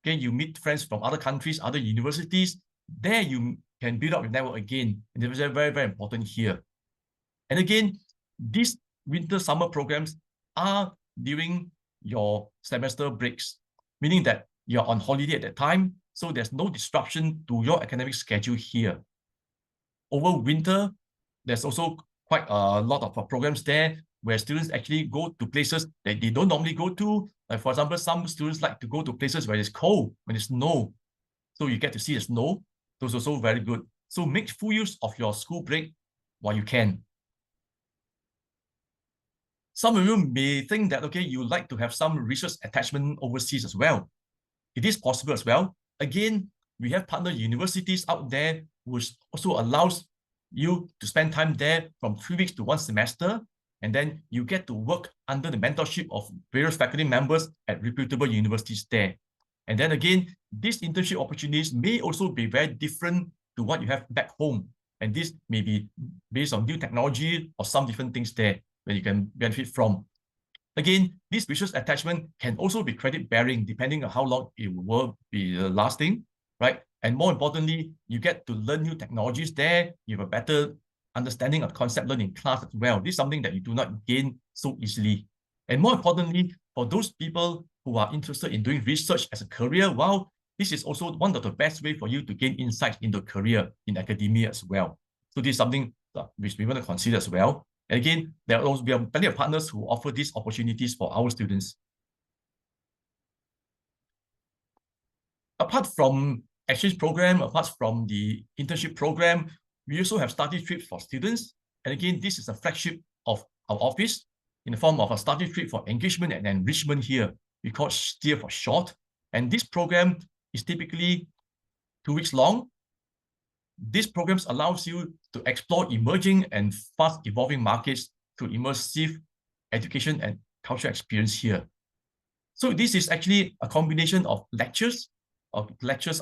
Okay, you meet friends from other countries, other universities. There you can build up your network again. And this is very, very important here. And again, these winter summer programs are during your semester breaks, meaning that you're on holiday at that time, so there's no disruption to your academic schedule here. Over winter, there's also quite a lot of programs there where students actually go to places that they don't normally go to. Like for example, some students like to go to places where it's cold, when it's snow. So you get to see the snow. Those are also very good. So make full use of your school break while you can. Some of you may think that, okay, you like to have some research attachment overseas as well. It is possible as well. Again, we have partner universities out there which also allows you to spend time there from 3 weeks to 1 semester, and then you get to work under the mentorship of various faculty members at reputable universities there. And then again, these internship opportunities may also be very different to what you have back home. And this may be based on new technology or some different things there that you can benefit from. Again, this research attachment can also be credit bearing depending on how long it will be lasting, right? And more importantly, you get to learn new technologies there. You have a better understanding of concept learning in class as well. This is something that you do not gain so easily. And more importantly, for those people who are interested in doing research as a career, well, this is also one of the best ways for you to gain insight into a career in academia as well. So this is something which we want to consider as well. And again, there are also plenty of partners who offer these opportunities for our students. Apart from exchange program, apart from the internship program, we also have study trips for students. And again, this is a flagship of our office in the form of a study trip for engagement and enrichment here. We call it STEER for short. And this program is typically 2 weeks long. This program allows you to explore emerging and fast evolving markets through immersive education and cultural experience here. So this is actually a combination of lectures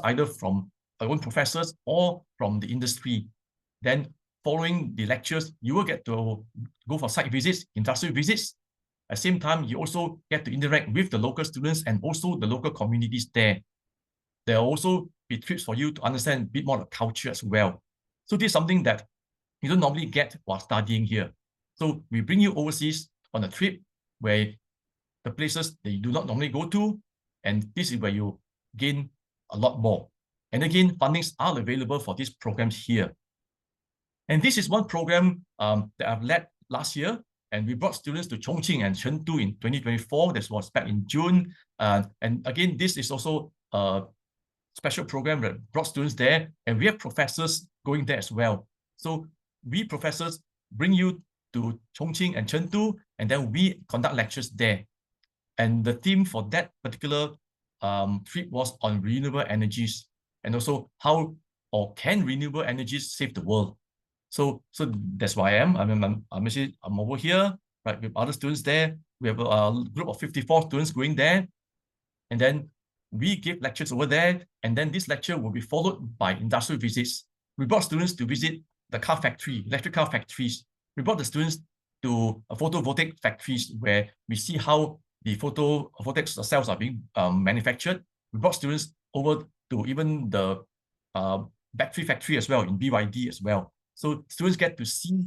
either from our own professors or from the industry. Then following the lectures, you will get to go for site visits, industrial visits, At the same time, you also get to interact with the local students and also the local communities there. There will also be trips for you to understand a bit more of the culture as well. So this is something that you don't normally get while studying here. So we bring you overseas on a trip where the places that you do not normally go to, and this is where you gain a lot more. And again, fundings are available for these programs here. And this is one program that I've led last year, and we brought students to Chongqing and Chengdu in 2024. This was back in June. And again, this is also a special program that brought students there, and we have professors going there as well. So we professors bring you to Chongqing and Chengdu, and then we conduct lectures there. And the theme for that particular trip was on renewable energies, and also how or can renewable energies save the world. So that's why I'm over here, right, with other students there. We have a group of 54 students going there, and then we give lectures over there, and then this lecture will be followed by industrial visits. We brought students to visit the car factory, electric car factories. We brought the students to photovoltaic factories where we see how the photovoltaic cells are being manufactured. We brought students over to even the battery factory as well in BYD as well. So students get to see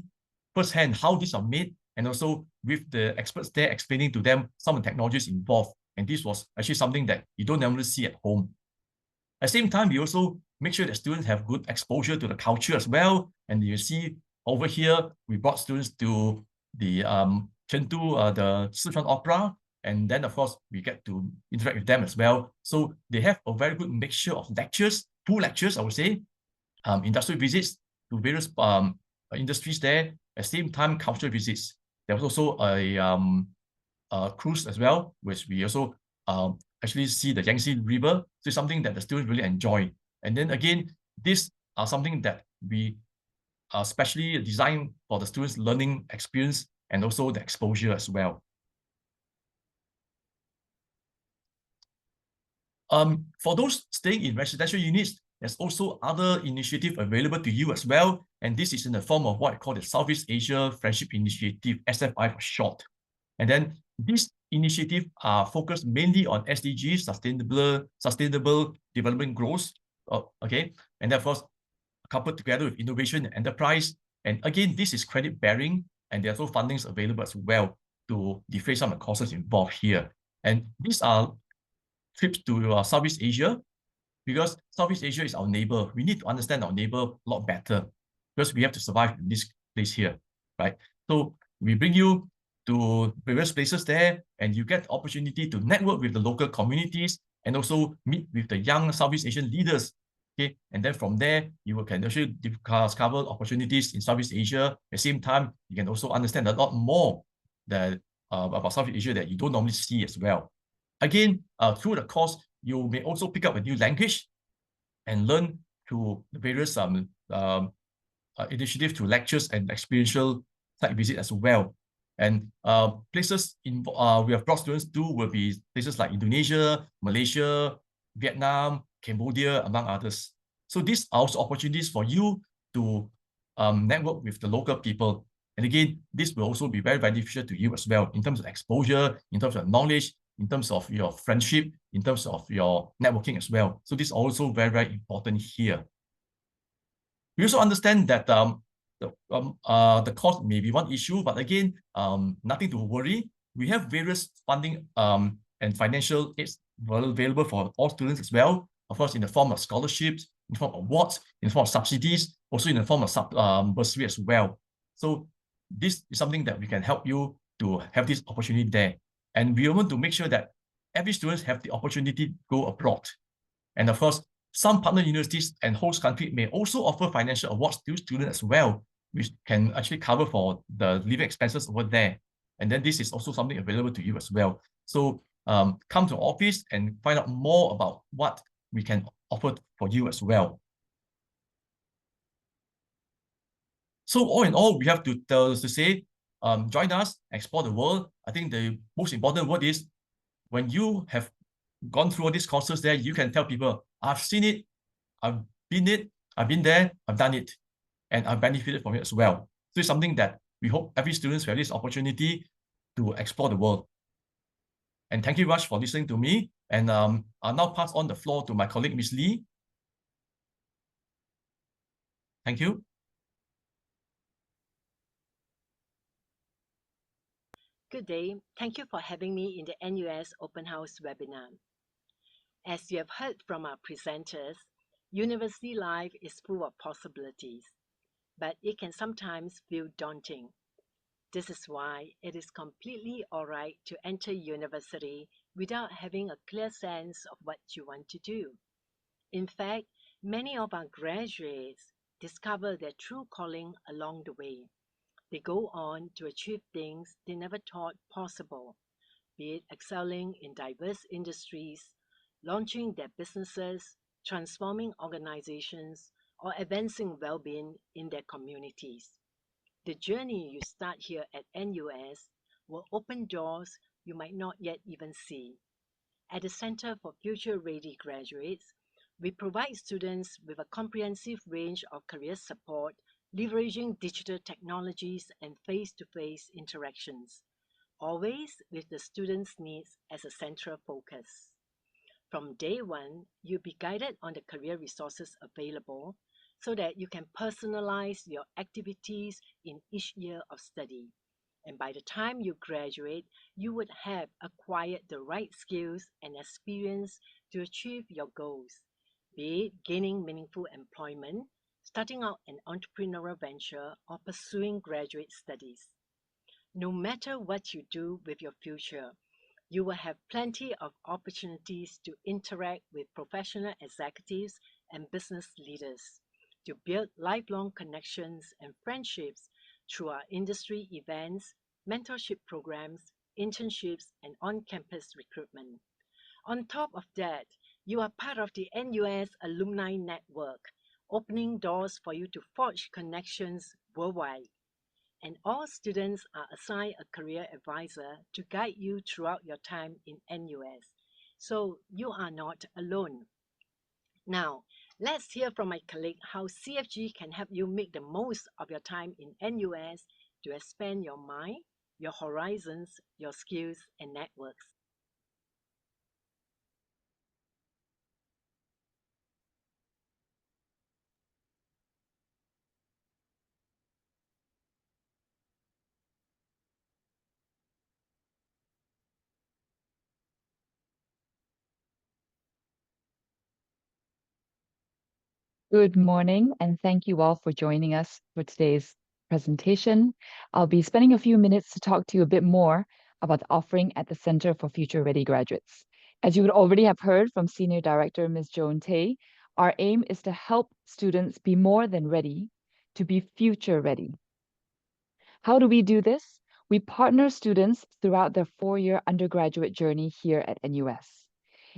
firsthand how these are made, and also with the experts there explaining to them some of the technologies involved. And this was actually something that you don't normally see at home. At the same time, we also make sure that students have good exposure to the culture as well. And you see over here, we brought students to the Chengdu, the Sichuan Opera. And then, of course, we get to interact with them as well. So they have a very good mixture of lectures, 2 lectures, I would say, industrial visits to various industries there. At the same time, cultural visits. There was also a cruise as well, which we also actually see the Yangtze River. So it's something that the students really enjoy. And then again, these are something that we specially designed for the students' learning experience and also the exposure as well. For those staying in residential units, there's also other initiatives available to you as well. And this is in the form of what I call the Southeast Asia Friendship Initiative, SFI for short. And then these initiatives are focused mainly on SDGs, sustainable development goals. Okay, and of course, coupled together with innovation and enterprise. And again, this is credit bearing, and there are also fundings available as well to defray some of the costs involved here. And these are trips to Southeast Asia, because Southeast Asia is our neighbor. We need to understand our neighbor a lot better because we have to survive in this place here, right? So we bring you to various places there, and you get the opportunity to network with the local communities and also meet with the young Southeast Asian leaders. Okay, and then from there, you can actually discover opportunities in Southeast Asia. At the same time, you can also understand a lot more that, about Southeast Asia that you don't normally see as well. Again, through the course, you may also pick up a new language and learn through the various initiatives, through lectures and experiential site visit as well. And places we have brought students to will be places like Indonesia, Malaysia, Vietnam, Cambodia, among others. So these are also opportunities for you to network with the local people. And again, this will also be very beneficial to you as well in terms of exposure, in terms of knowledge, in terms of your friendship, in terms of your networking as well. So this is also very, very important here. We also understand that the cost may be one issue, but again, nothing to worry. We have various funding and financial aids available for all students as well. Of course, in the form of scholarships, in the form of awards, in the form of subsidies, also in the form of bursary as well. So this is something that we can help you to have this opportunity there. And we want to make sure that every student have the opportunity to go abroad. And of course, some partner universities and host country may also offer financial awards to students as well, which can actually cover for the living expenses over there. And then this is also something available to you as well. So come to our office and find out more about what we can offer for you as well. So all in all, we have to say, join us, explore the world. I think the most important word is when you have gone through all these courses there, you can tell people, I've seen it, I've been there, I've done it, and I've benefited from it as well. So it's something that we hope every student will have this opportunity to explore the world. And thank you, Rush, for listening to me. And I'll now pass on the floor to my colleague, Ms. Lee. Thank you. Good day. Thank you for having me in the NUS Open House webinar. As you have heard from our presenters, university life is full of possibilities, but it can sometimes feel daunting. This is why it is completely all right to enter university without having a clear sense of what you want to do. In fact, many of our graduates discover their true calling along the way. They go on to achieve things they never thought possible, be it excelling in diverse industries, launching their businesses, transforming organizations, or advancing well-being in their communities. The journey you start here at NUS will open doors you might not yet even see. At the Centre for Future Ready Graduates, we provide students with a comprehensive range of career support, leveraging digital technologies and face-to-face interactions, always with the students' needs as a central focus. From day one, you'll be guided on the career resources available so that you can personalize your activities in each year of study. And by the time you graduate, you would have acquired the right skills and experience to achieve your goals, be it gaining meaningful employment, starting out an entrepreneurial venture, or pursuing graduate studies. No matter what you do with your future, you will have plenty of opportunities to interact with professional executives and business leaders, to build lifelong connections and friendships through our industry events, mentorship programs, internships, and on-campus recruitment. On top of that, you are part of the NUS Alumni Network, opening doors for you to forge connections worldwide. And all students are assigned a career advisor to guide you throughout your time in NUS. So you are not alone. Now, let's hear from my colleague how CFG can help you make the most of your time in NUS to expand your mind, your horizons, your skills, and networks. Good morning, and thank you all for joining us for today's presentation. I'll be spending a few minutes to talk to you a bit more about the offering at the Centre for Future Ready Graduates. As you would already have heard from Senior Director Ms. Joan, our aim is to help students be more than ready, to be future ready. How do we do this? We partner students throughout their 4-year undergraduate journey here at NUS.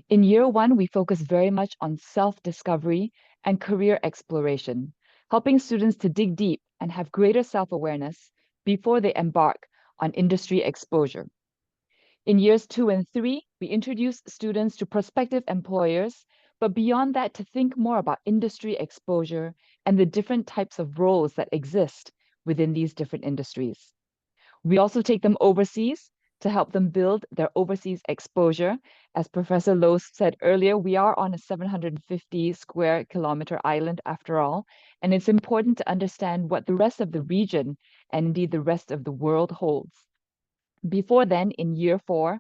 In year one, we focus very much on self-discovery and career exploration, helping students to dig deep and have greater self-awareness before they embark on industry exposure. In years 2 and 3, we introduce students to prospective employers, but beyond that, to think more about industry exposure and the different types of roles that exist within these different industries. We also take them overseas to help them build their overseas exposure. As Professor Loke said earlier, we are on a 750 square kilometer island after all, and it's important to understand what the rest of the region and indeed the rest of the world holds. Before then, in year 4,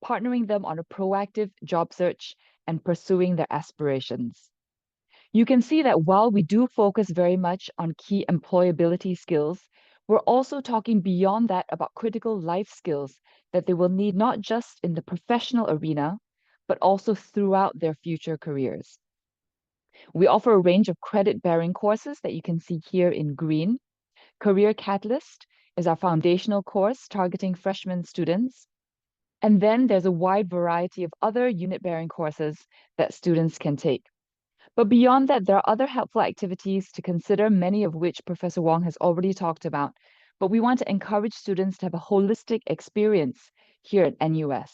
partnering them on a proactive job search and pursuing their aspirations. You can see that while we do focus very much on key employability skills, we're also talking beyond that about critical life skills that they will need not just in the professional arena, but also throughout their future careers. We offer a range of credit-bearing courses that you can see here in green. Career Catalyst is our foundational course targeting freshman students. And then there's a wide variety of other unit-bearing courses that students can take. But beyond that, there are other helpful activities to consider, many of which Professor Wong has already talked about. But we want to encourage students to have a holistic experience here at NUS.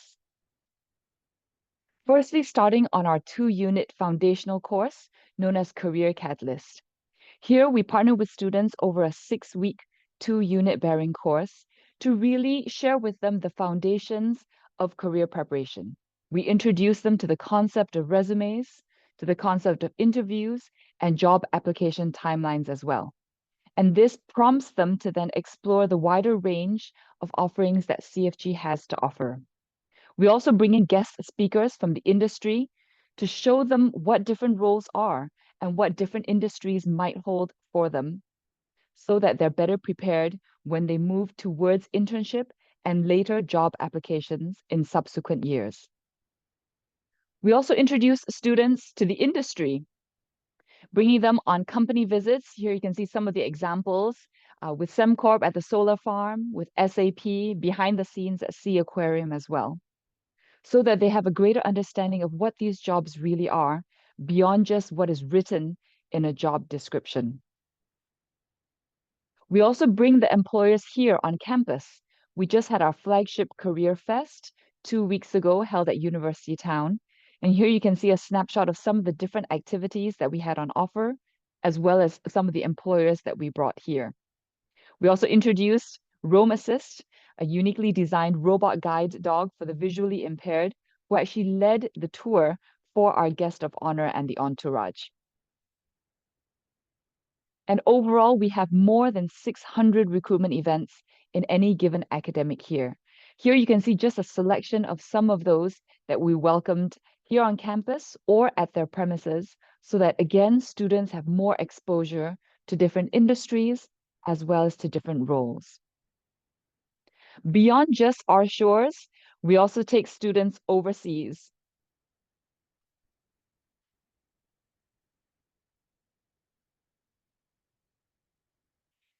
Firstly, starting on our 2-unit foundational course known as Career Catalyst. Here, we partner with students over a 6-week, 2-unit bearing course to really share with them the foundations of career preparation. We introduce them to the concept of resumes, to the concept of interviews, and job application timelines as well. And this prompts them to then explore the wider range of offerings that CFG has to offer. We also bring in guest speakers from the industry to show them what different roles are and what different industries might hold for them, so that they're better prepared when they move towards internship and later job applications in subsequent years. We also introduce students to the industry, bringing them on company visits. Here you can see some of the examples with SemCorp at the solar farm, with SAP behind the scenes at Sea Aquarium as well, so that they have a greater understanding of what these jobs really are beyond just what is written in a job description. We also bring the employers here on campus. We just had our flagship Career Fest 2 weeks ago, held at University Town. And here you can see a snapshot of some of the different activities that we had on offer, as well as some of the employers that we brought here. We also introduced Roam Assist, a uniquely designed robot guide dog for the visually impaired, who actually led the tour for our guest of honor and the entourage. And overall, we have more than 600 recruitment events in any given academic year. Here you can see just a selection of some of those that we welcomed here on campus or at their premises, so that again, students have more exposure to different industries as well as to different roles. Beyond just our shores, we also take students overseas.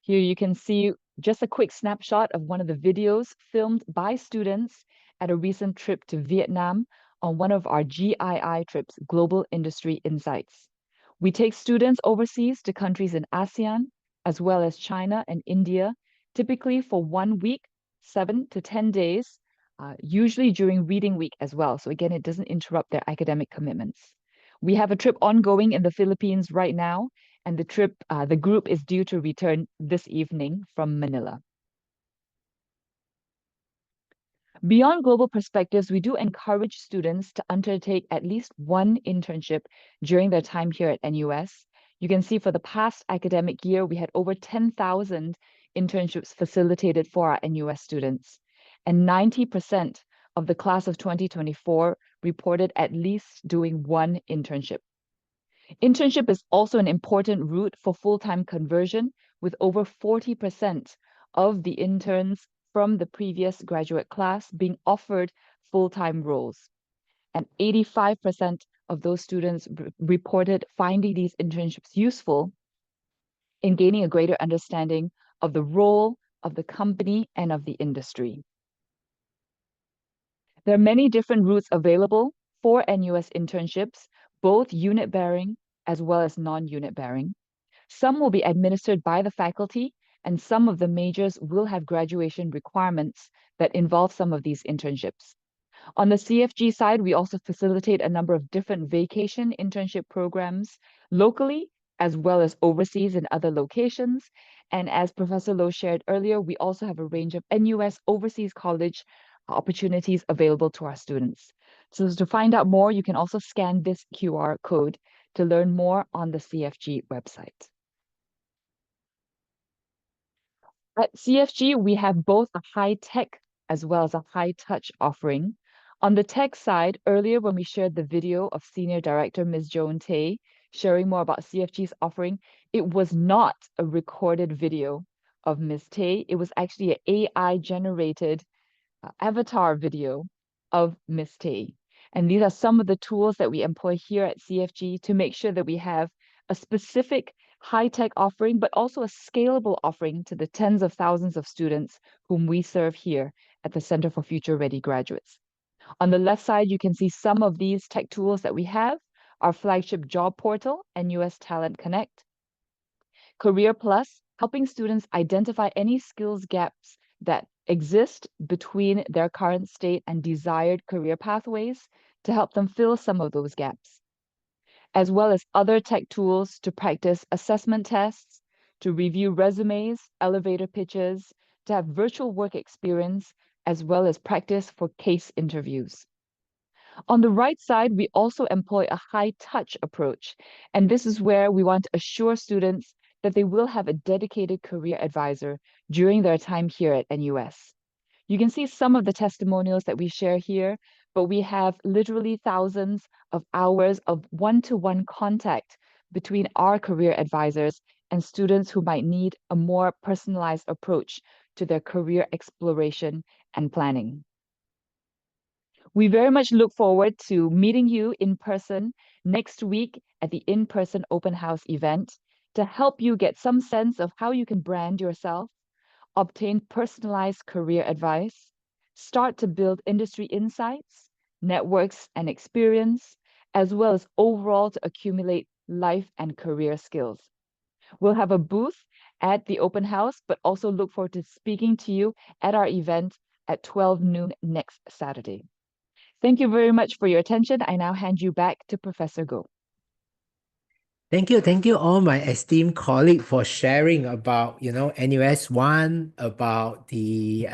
Here you can see just a quick snapshot of one of the videos filmed by students at a recent trip to Vietnam on one of our GII trips, Global Industry Insights. We take students overseas to countries in ASEAN, as well as China and India, typically for 1 week, 7 to 10 days, usually during reading week as well. So again, it doesn't interrupt their academic commitments. We have a trip ongoing in the Philippines right now, and the group is due to return this evening from Manila. Beyond global perspectives, we do encourage students to undertake at least one internship during their time here at NUS. You can see for the past academic year, we had over 10,000 internships facilitated for our NUS students, and 90% of the class of 2024 reported at least doing one internship. Internship is also an important route for full-time conversion, with over 40% of the interns from the previous graduate class being offered full-time roles. And 85% of those students reported finding these internships useful in gaining a greater understanding of the role of the company and of the industry. There are many different routes available for NUS internships, both unit-bearing as well as non-unit bearing. Some will be administered by the faculty, and some of the majors will have graduation requirements that involve some of these internships. On the CFG side, we also facilitate a number of different vacation internship programs locally as well as overseas in other locations. And as Professor Loke shared earlier, we also have a range of NUS overseas college opportunities available to our students. So to find out more, you can also scan this QR code to learn more on the CFG website. At CFG, we have both a high-tech as well as a high-touch offering. On the tech side, earlier when we shared the video of Senior Director Ms. Joan sharing more about CFG's offering, it was not a recorded video of Ms. Tay. It was actually an AI-generated avatar video of Ms. Tay. And these are some of the tools that we employ here at CFG to make sure that we have a specific high-tech offering, but also a scalable offering to the tens of thousands of students whom we serve here at the Center for Future Ready Graduates. On the left side, you can see some of these tech tools that we have: our flagship job portal, NUS Talent Connect; Career Plus, helping students identify any skills gaps that exist between their current state and desired career pathways to help them fill some of those gaps, as well as other tech tools to practice assessment tests, to review resumes, elevator pitches, to have virtual work experience as well as practice for case interviews. On the right side, we also employ a high-touch approach, and this is where we want to assure students that they will have a dedicated career advisor during their time here at NUS. You can see some of the testimonials that we share here, but we have literally thousands of hours of one-to-one contact between our career advisors and students who might need a more personalized approach to their career exploration and planning. We very much look forward to meeting you in person next week at the in-person open house event to help you get some sense of how you can brand yourself, obtain personalized career advice, start to build industry insights, networks and experience, as well as overall to accumulate life and career skills. We'll have a booth at the open house, but also look forward to speaking to you at our event at 12 noon next Saturday. Thank you very much for your attention. I now hand you back to Professor Go. Thank you all my esteemed colleague for sharing about, NUS 1, about the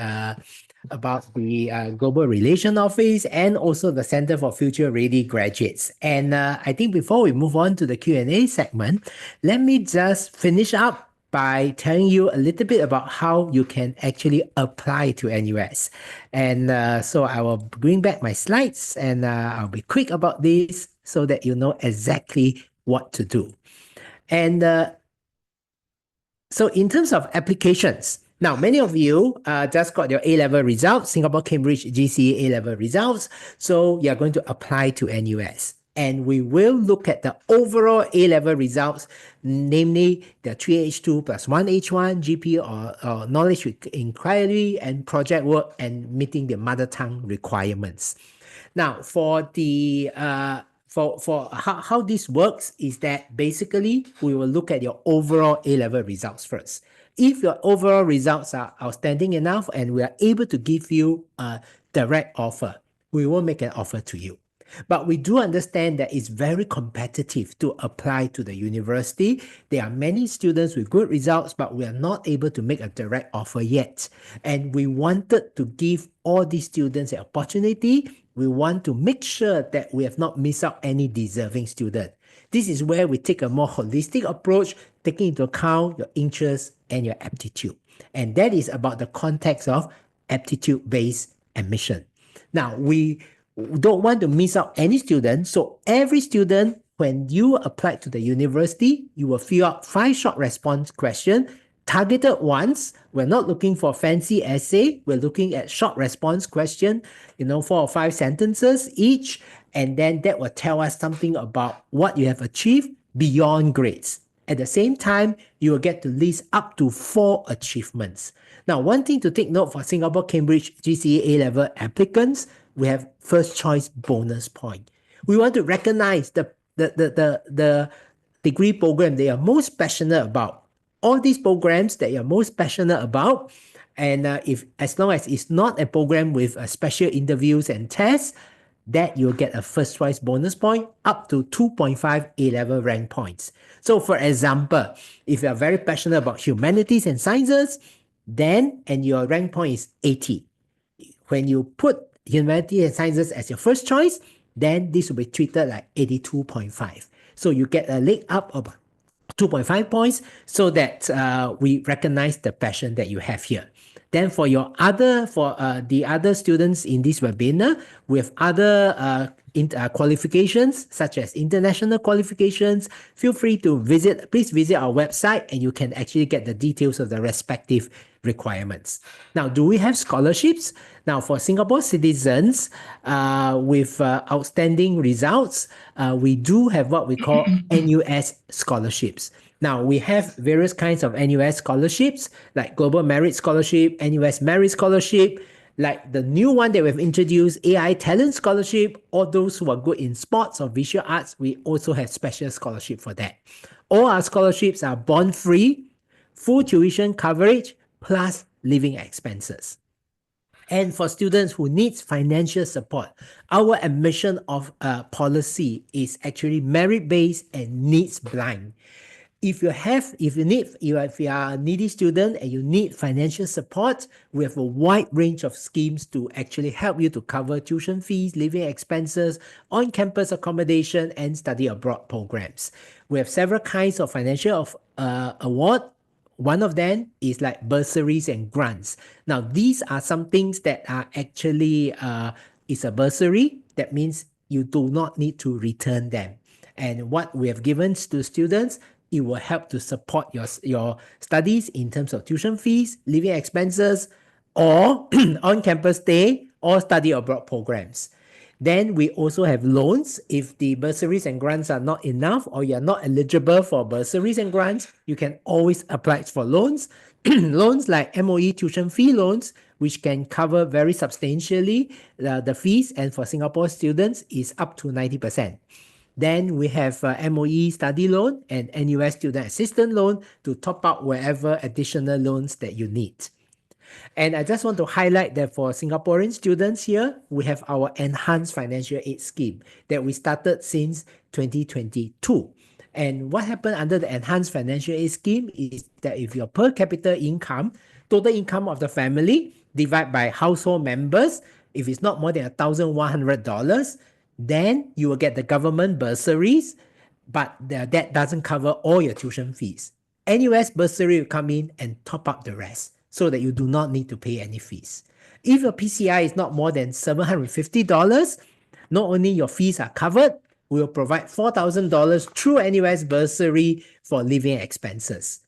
Global Relation Office and also the Center for Future Ready Graduates. And I think before we move on to the Q&A segment, let me just finish up by telling you a little bit about how you can actually apply to NUS. And so I will bring back my slides and I'll be quick about this so that you know exactly what to do. And so in terms of applications, now many of you just got your A-level results, Singapore Cambridge GCE A-level results. So you're going to apply to NUS. And we will look at the overall A-level results, namely the 3H2 plus 1H1 GP or knowledge inquiry and project work and meeting the mother tongue requirements. Now, for the for how this works is that basically we will look at your overall A-level results first. If your overall results are outstanding enough and we are able to give you a direct offer, we will make an offer to you. But we do understand that it's very competitive to apply to the university. There are many students with good results, but we are not able to make a direct offer yet. And we wanted to give all these students an opportunity. We want to make sure that we have not missed out any deserving student. This is where we take a more holistic approach, taking into account your interests and your aptitude. And that is about the context of aptitude-based admission. Now, we don't want to miss out any student. So every student, when you apply to the university, you will fill out 5 short response questions, targeted ones. We're not looking for fancy essay. We're looking at short response question, 4 or 5 sentences each. And then that will tell us something about what you have achieved beyond grades. At the same time, you will get to list up to 4 achievements. Now, one thing to take note for Singapore Cambridge GCE A-level applicants, we have first choice bonus point. We want to recognize the degree program they are most passionate about. All these programs that you're most passionate about, and as long as it's not a program with special interviews and tests, that you'll get a first choice bonus point up to 2.5 A-level rank points. So for example, if you're very passionate about humanities and sciences, and your rank point is 80. When you put humanities and sciences as your first choice, then this will be treated like 82.5. So you get a leg up of 2.5 points so that we recognize the passion that you have here. Then for the other students in this webinar, we have other qualifications such as international qualifications. Feel free to please visit our website and you can actually get the details of the respective requirements. Now, do we have scholarships? Now, for Singapore citizens with outstanding results, we do have what we call NUS scholarships. Now, we have various kinds of NUS scholarships, like Global Merit Scholarship, NUS Merit Scholarship, like the new one that we've introduced, AI Talent Scholarship. All those who are good in sports or visual arts, we also have special scholarship for that. All our scholarships are bond-free, full tuition coverage, plus living expenses. And for students who need financial support, our admission of policy is actually merit-based and needs blind. If you are a needy student and you need financial support, we have a wide range of schemes to actually help you to cover tuition fees, living expenses, on-campus accommodation, and study abroad programs. We have several kinds of financial award. One of them is like bursaries and grants. Now, these are some things that are actually is a bursary. That means you do not need to return them. And what we have given to students, it will help to support your studies in terms of tuition fees, living expenses, or on-campus stay or study abroad programs. Then we also have loans. If the bursaries and grants are not enough or you're not eligible for bursaries and grants, you can always apply for loans. Loans like MOE tuition fee loans, which can cover very substantially the fees, and for Singapore students is up to 90%. Then we have MOE study loan and NUS student assistance loan to top up wherever additional loans that you need. And I just want to highlight that for Singaporean students here, we have our enhanced financial aid scheme that we started since 2022. And what happened under the enhanced financial aid scheme is that if your per capita income, total income of the family, divided by household members, if it's not more than $1,100, then you will get the government bursaries, but that doesn't cover all your tuition fees. NUS bursary will come in and top up the rest so that you do not need to pay any fees. If your PCI is not more than $750, not only your fees are covered, we will provide $4,000 through NUS bursary for living expenses.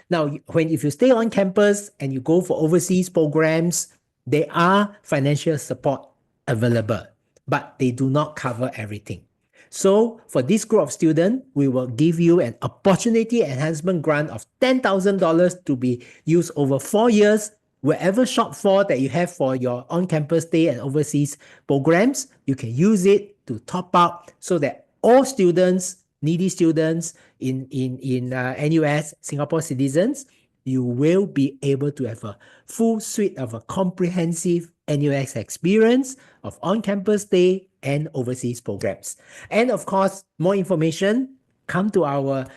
Now, if you stay on campus and you go for overseas programs, there are financial support available, but they do not cover everything. So for this group of students, we will give you an opportunity enhancement grant of $10,000 to be used over 4 years. Wherever shortfall that you have for your on-campus stay and overseas programs, you can use it to top up so that all students, needy students in NUS, Singapore citizens, you will be able to have a full suite of a comprehensive NUS experience of on-campus stay and overseas programs. And of course, more information, come to our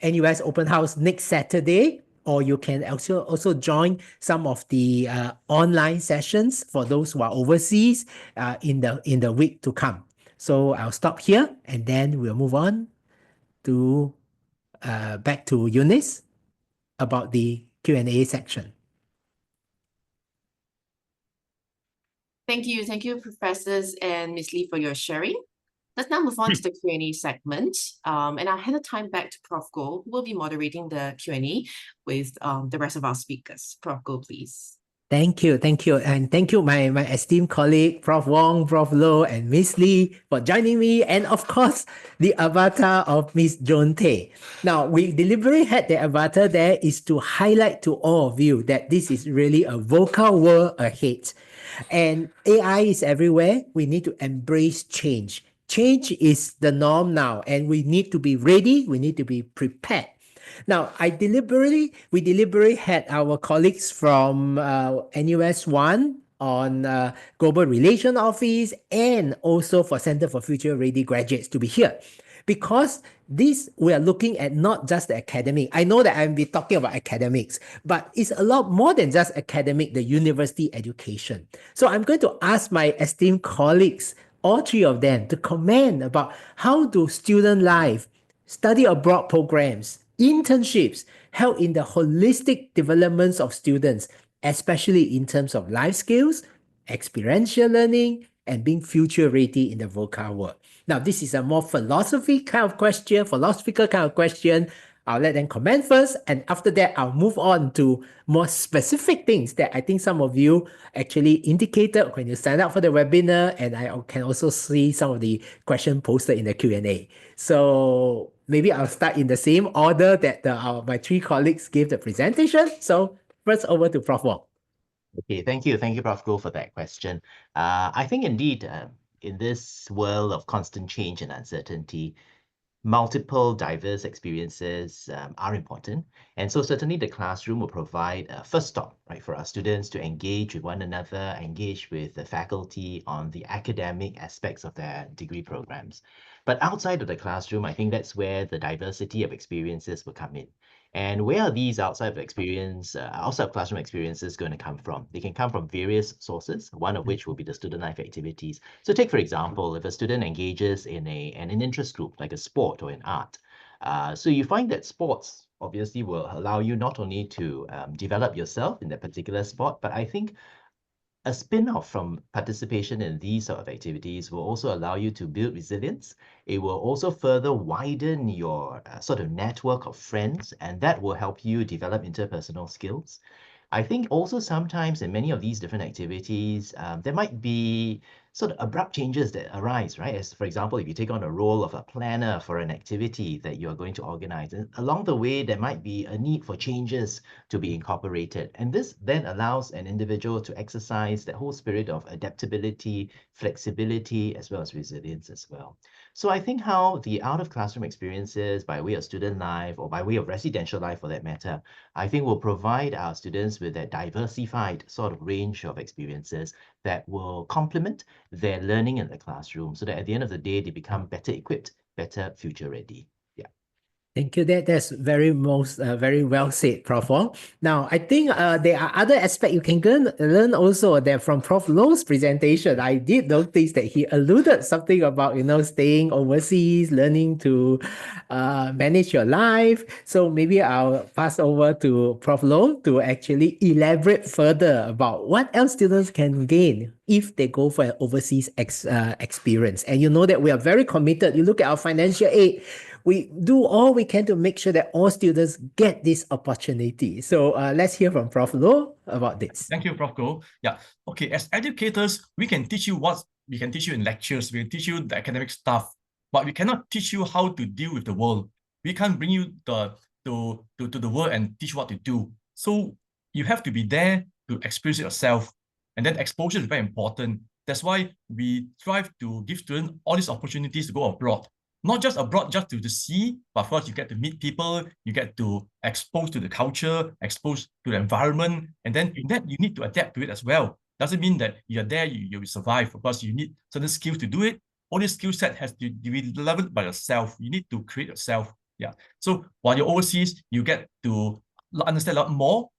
NUS Open House next Saturday, or you can also join some of the online sessions for those who are overseas in the week to come. So I'll stop here and then we'll move on to back to Eunice about the Q&A section. Thank you, Professors and Ms. Lee, for your sharing. Let's now move on to the Q&A segment. And I'll hand the time back to Prof. Goh, who will be moderating the Q&A with the rest of our speakers. Prof. Goh, please. Thank you. And thank you, my esteemed colleague, Prof. Wong, Prof. Loke, and Ms. Lee for joining me. And of course, the avatar of Ms. Joan Tay. Now, we deliberately had the avatar there is to highlight to all of you that this is really a VUCA world ahead. And AI is everywhere. We need to embrace change. Change is the norm now, and we need to be ready. We need to be prepared. Now, we deliberately had our colleagues from NUS 1 on Global Relation Office and also for Center for Future Ready Graduates to be here. Because we are looking at not just the academic. I know that I'll be talking about academics, but it's a lot more than just academic, the university education. So I'm going to ask my esteemed colleagues, all three of them, to comment about how do student life, study abroad programs, internships help in the holistic developments of students, especially in terms of life skills, experiential learning, and being future ready in the VUCA world. Now, this is a more philosophical kind of question. I'll let them comment first, and after that, I'll move on to more specific things that I think some of you actually indicated when you signed up for the webinar, and I can also see some of the questions posted in the Q&A. So maybe I'll start in the same order that my three colleagues gave the presentation. So first over to Prof. Wong. Okay, thank you, Prof. Goh, for that question. I think indeed, in this world of constant change and uncertainty, multiple diverse experiences are important. And so certainly the classroom will provide a first stop, right, for our students to engage with one another, engage with the faculty on the academic aspects of their degree programs. But outside of the classroom, I think that's where the diversity of experiences will come in. And where are these outside of classroom experiences going to come from? They can come from various sources, one of which will be the student life activities. So take, for example, if a student engages in an interest group, like a sport or an art, so you find that sports obviously will allow you not only to develop yourself in that particular sport, but I think a spin-off from participation in these sort of activities will also allow you to build resilience. It will also further widen your sort of network of friends, and that will help you develop interpersonal skills. I think also sometimes in many of these different activities, there might be sort of abrupt changes that arise, right? As for example, if you take on a role of a planner for an activity that you're going to organize, and along the way, there might be a need for changes to be incorporated. And this then allows an individual to exercise that whole spirit of adaptability, flexibility, as well as resilience as well. So I think how the out-of-classroom experiences by way of student life or by way of residential life for that matter, I think will provide our students with that diversified sort of range of experiences that will complement their learning in the classroom so that at the end of the day, they become better equipped, better future ready. Thank you. That's very well said, Prof. Wong. Now, I think there are other aspects you can learn also that from Prof. Lowe's presentation. I did notice that he alluded something about staying overseas, learning to manage your life. So maybe I'll pass over to Prof. Lowe to actually elaborate further about what else students can gain if they go for an overseas experience. And you know that we are very committed. You look at our financial aid. We do all we can to make sure that all students get this opportunity. So let's hear from Prof. Lowe about this. Thank you, Prof. Go. Yeah. Okay. As educators, we can teach you in lectures. We can teach you the academic stuff, but we cannot teach you how to deal with the world. We can't bring you to the world and teach what to do. So you have to be there to experience it yourself. And then exposure is very important. That's why we strive to give students all these opportunities to go abroad. Not just abroad, just to see, but first you get to meet people, you get to expose to the culture, expose to the environment, and then in that you need to adapt to it as well. Doesn't mean that you're there, you will survive, because you need certain skills to do it. All this skill set has to be leveled by yourself. You need to create yourself. Yeah. So while you're overseas, you get to understand a lot more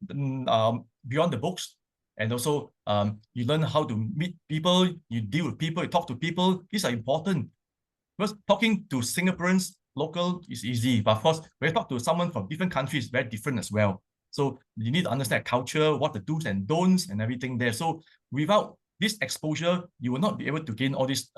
beyond the books. And also you learn how to meet people, you deal with people, you talk to people. These are important. Because talking to Singaporeans, local is easy, but of course, when you talk to someone from different countries, it's very different as well. So you need to understand culture, what the do's and don'ts and everything there. So without this exposure, you will not be able to gain all this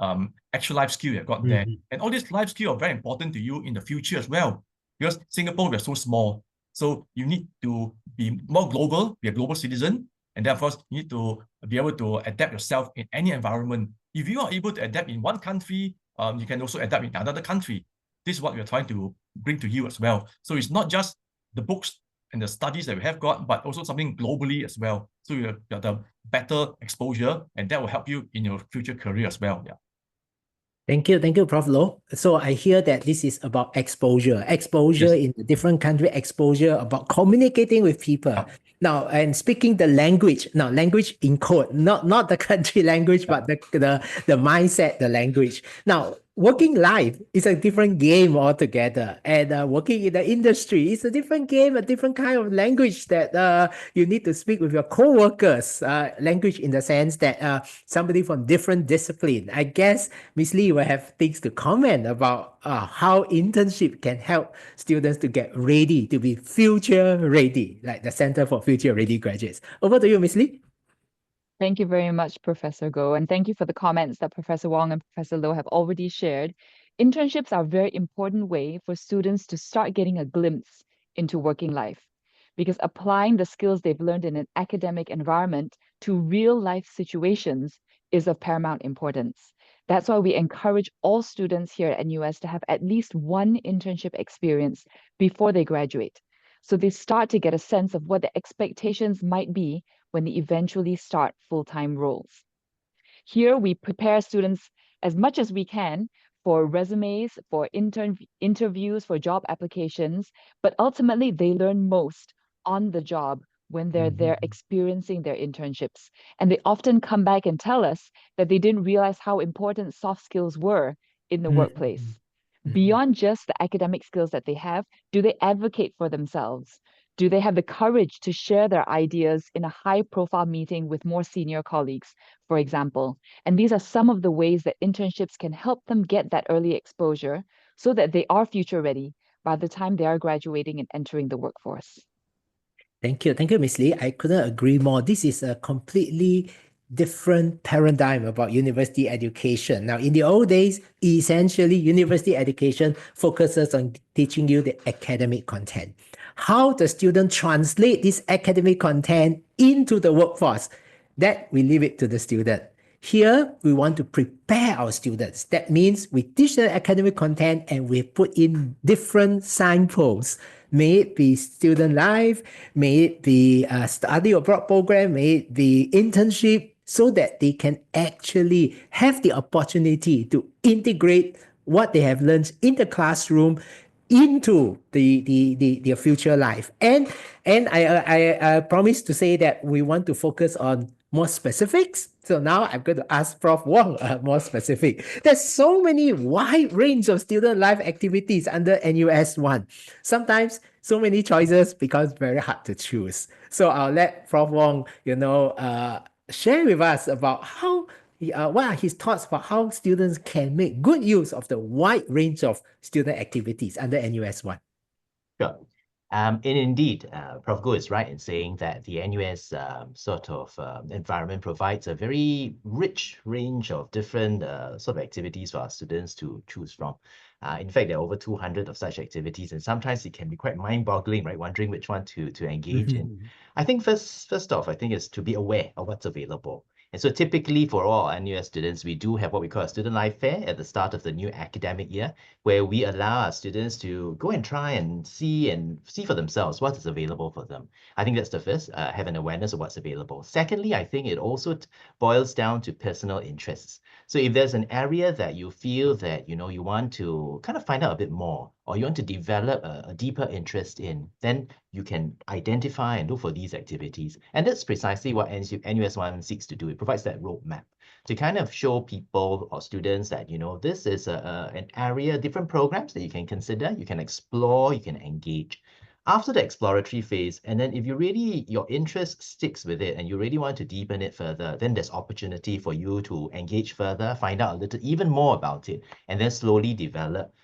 actual life skill you've got there. And all these life skills are very important to you in the future as well. Because Singapore, we're so small. So you need to be more global, be a global citizen. And then, of course, you need to be able to adapt yourself in any environment. If you are able to adapt in one country, you can also adapt in another country. This is what we're trying to bring to you as well. So it's not just the books and the studies that we have got, but also something globally as well. So you have the better exposure, and that will help you in your future career as well. Yeah. Thank you, Prof. Lowe. So I hear that this is about exposure Yes. in a different country, exposure about communicating with people. Yeah. Now, and speaking the language, now language in code, not the country language, but the mindset, the language. Now, working life is a different game altogether, and working in the industry is a different game, a different kind of language that you need to speak with your co-workers. Language in the sense that somebody from different discipline. I guess Ms. Lee will have things to comment about how internship can help students to get ready, to be future ready, like the Center for Future Ready Graduates. Over to you, Ms. Lee. Thank you very much, Professor Go, and thank you for the comments that Professor Wong and Professor Lowe have already shared. Internships are a very important way for students to start getting a glimpse into working life, because applying the skills they've learned in an academic environment to real life situations is of paramount importance. That's why we encourage all students here at NUS to have at least one internship experience before they graduate, so they start to get a sense of what the expectations might be when they eventually start full-time roles. Here, we prepare students as much as we can for resumes, for interviews, for job applications, but ultimately they learn most on the job when they're there experiencing their internships. And they often come back and tell us that they didn't realize how important soft skills were in the workplace? Beyond just the academic skills that they have, do they advocate for themselves? Do they have the courage to share their ideas in a high-profile meeting with more senior colleagues, for example? And these are some of the ways that internships can help them get that early exposure so that they are future ready by the time they are graduating and entering the workforce. Thank you. Thank you, Ms. Lee. I couldn't agree more. This is a completely different paradigm about university education. Now, in the old days, essentially, university education focuses on teaching you the academic content. How the student translate this academic content into the workforce, that we leave it to the student. Here, we want to prepare our students. That means we teach the academic content and we put in different signposts. May it be student life, may it be a study abroad program, may it be internship, so that they can actually have the opportunity to integrate what they have learned in the classroom into their future life. And I promise to say that we want to focus on more specifics. So now I'm going to ask Prof. Wong more specific. There's so many wide range of student life activities under NUS 1. Sometimes so many choices becomes very hard to choose. So I'll let Prof. Wong, share with us about how what are his thoughts about how students can make good use of the wide range of student activities under NUS 1. Sure. And indeed, Prof. Goh is right in saying that the NUS environment provides a very rich range of different sort of activities for our students to choose from. In fact, there are over 200 of such activities, and sometimes it can be quite mind-boggling, right? Wondering which one to engage in. I think first off, I think is to be aware of what's available. And so typically for all our NUS students, we do have what we call a student life fair at the start of the new academic year, where we allow our students to go and try and see for themselves what is available for them. I think that's the first, have an awareness of what's available. Secondly, I think it also boils down to personal interests. So if there's an area that you feel that, you want to kind of find out a bit more, or you want to develop a deeper interest in, then you can identify and look for these activities. And that's precisely what NUS 1 seeks to do. It provides that roadmap to kind of show people or students that, this is an area, different programs that you can consider, you can explore, you can engage. After the exploratory phase, and then if your interest sticks with it and you really want to deepen it further, then there's opportunity for you to engage further, find out a little even more about it, and then slowly develop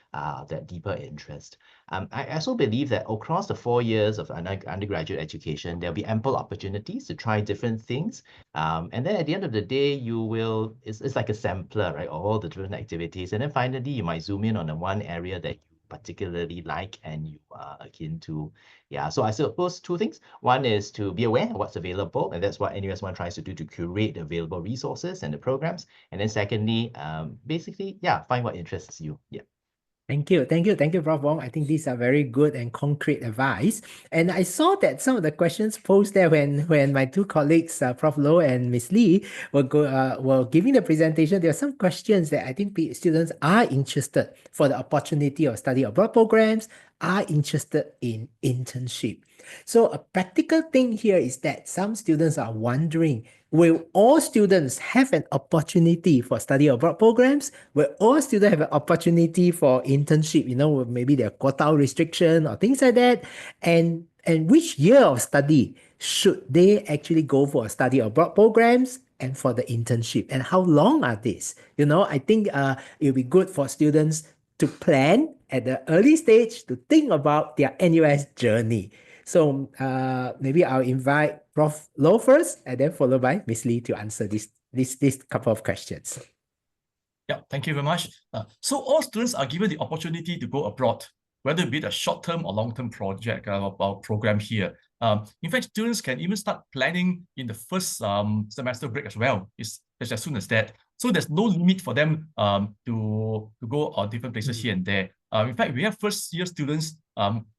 that deeper interest. I also believe that across the 4 years of undergraduate education, there'll be ample opportunities to try different things. And then at the end of the day, it's like a sampler, right, of all the different activities. And then finally, you might zoom in on the one area that you particularly like and you are akin to. Yeah, so I suppose two things. One is to be aware of what's available, and that's what NUS 1 tries to do, to curate the available resources and the programs. And then secondly, basically, find what interests you. Yeah. Thank you, Prof. Wong. I think these are very good and concrete advice. And I saw that some of the questions posed there when my two colleagues, Prof. Lowe and Ms. Lee, were giving the presentation. There are some questions that I think students are interested for the opportunity of study abroad programs, are interested in internship. So a practical thing here is that some students are wondering, will all students have an opportunity for study abroad programs? Will all students have an opportunity for internship? Maybe there are quota restriction or things like that. And which year of study should they actually go for study abroad programs and for the internship? And how long are these? I think it'll be good for students to plan at the early stage to think about their NUS journey. So maybe I'll invite Prof. Lowe first, and then followed by Ms. Lee to answer this couple of questions. Yeah, thank you very much. So all students are given the opportunity to go abroad, whether it be a short-term or long-term project or program here. In fact, students can even start planning in the first semester break as well. It's as soon as that. So there's no limit for them to go on different places here and there. In fact, we have first-year students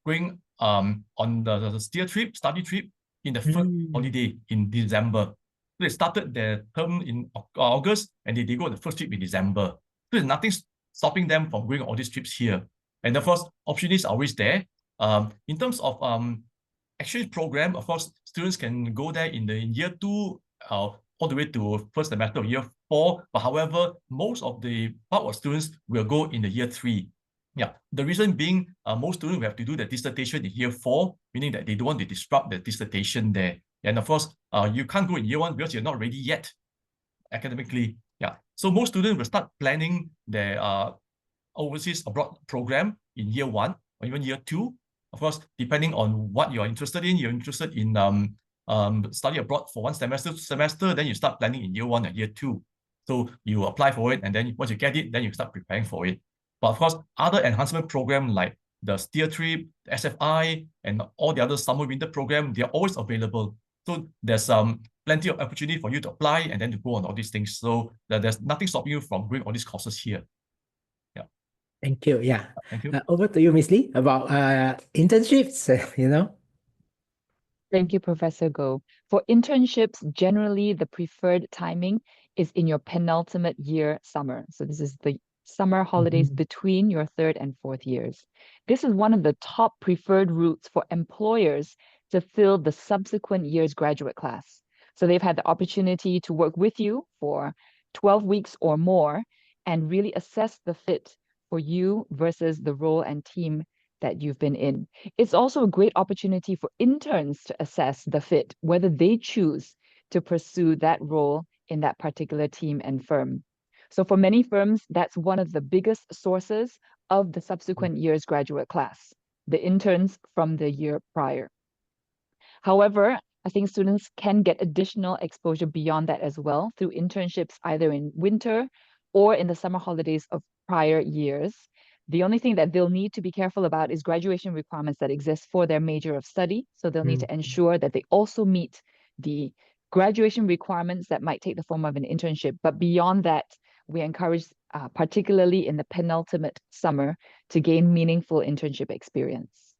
going on the study trip in the first holiday in December. So they started their term in August and they go on the first trip in December. So there's nothing stopping them from going on all these trips here. And of course, opportunities are always there. In terms of exchange program, of course, students can go there in year 2 all the way to first semester of 4, but however, most of the bulk of students will go in the year 3. Yeah, the reason being, most students will have to do the dissertation in year 4, meaning that they don't want to disrupt the dissertation there. And of course, you can't go in year 1 because you're not ready yet academically. Yeah, so most students will start planning their overseas abroad program in year 1 or even year 2. Of course, depending on what you're interested in, study abroad for 1 semester, then you start planning in year 1 and year 2. So you apply for it, and then once you get it, then you start preparing for it. But of course, other enhancement programs like the STEER trip, the SFI, and all the other summer-winter program, they're always available. So there's plenty of opportunity for you to apply and then to go on all these things. So there's nothing stopping you from doing all these courses here. Yeah. Thank you. Yeah. Thank you. Over to you, Miss Lee, about internships, Thank you, Professor Go. For internships, generally the preferred timing is in your penultimate year summer. So this is the summer holidays between your 3rd and 4th years. This is one of the top preferred routes for employers to fill the subsequent year's graduate class. So they've had the opportunity to work with you for 12 weeks or more and really assess the fit for you versus the role and team that you've been in. It's also a great opportunity for interns to assess the fit, whether they choose to pursue that role in that particular team and firm. So for many firms, that's one of the biggest sources of the subsequent year's graduate class, the interns from the year prior. However, I think students can get additional exposure beyond that as well through internships either in winter or in the summer holidays of prior years. The only thing that they'll need to be careful about is graduation requirements that exist for their major of study. So they'll need to ensure that they also meet the graduation requirements that might take the form of an internship. But beyond that, we encourage, particularly in the penultimate summer, to gain meaningful internship experience.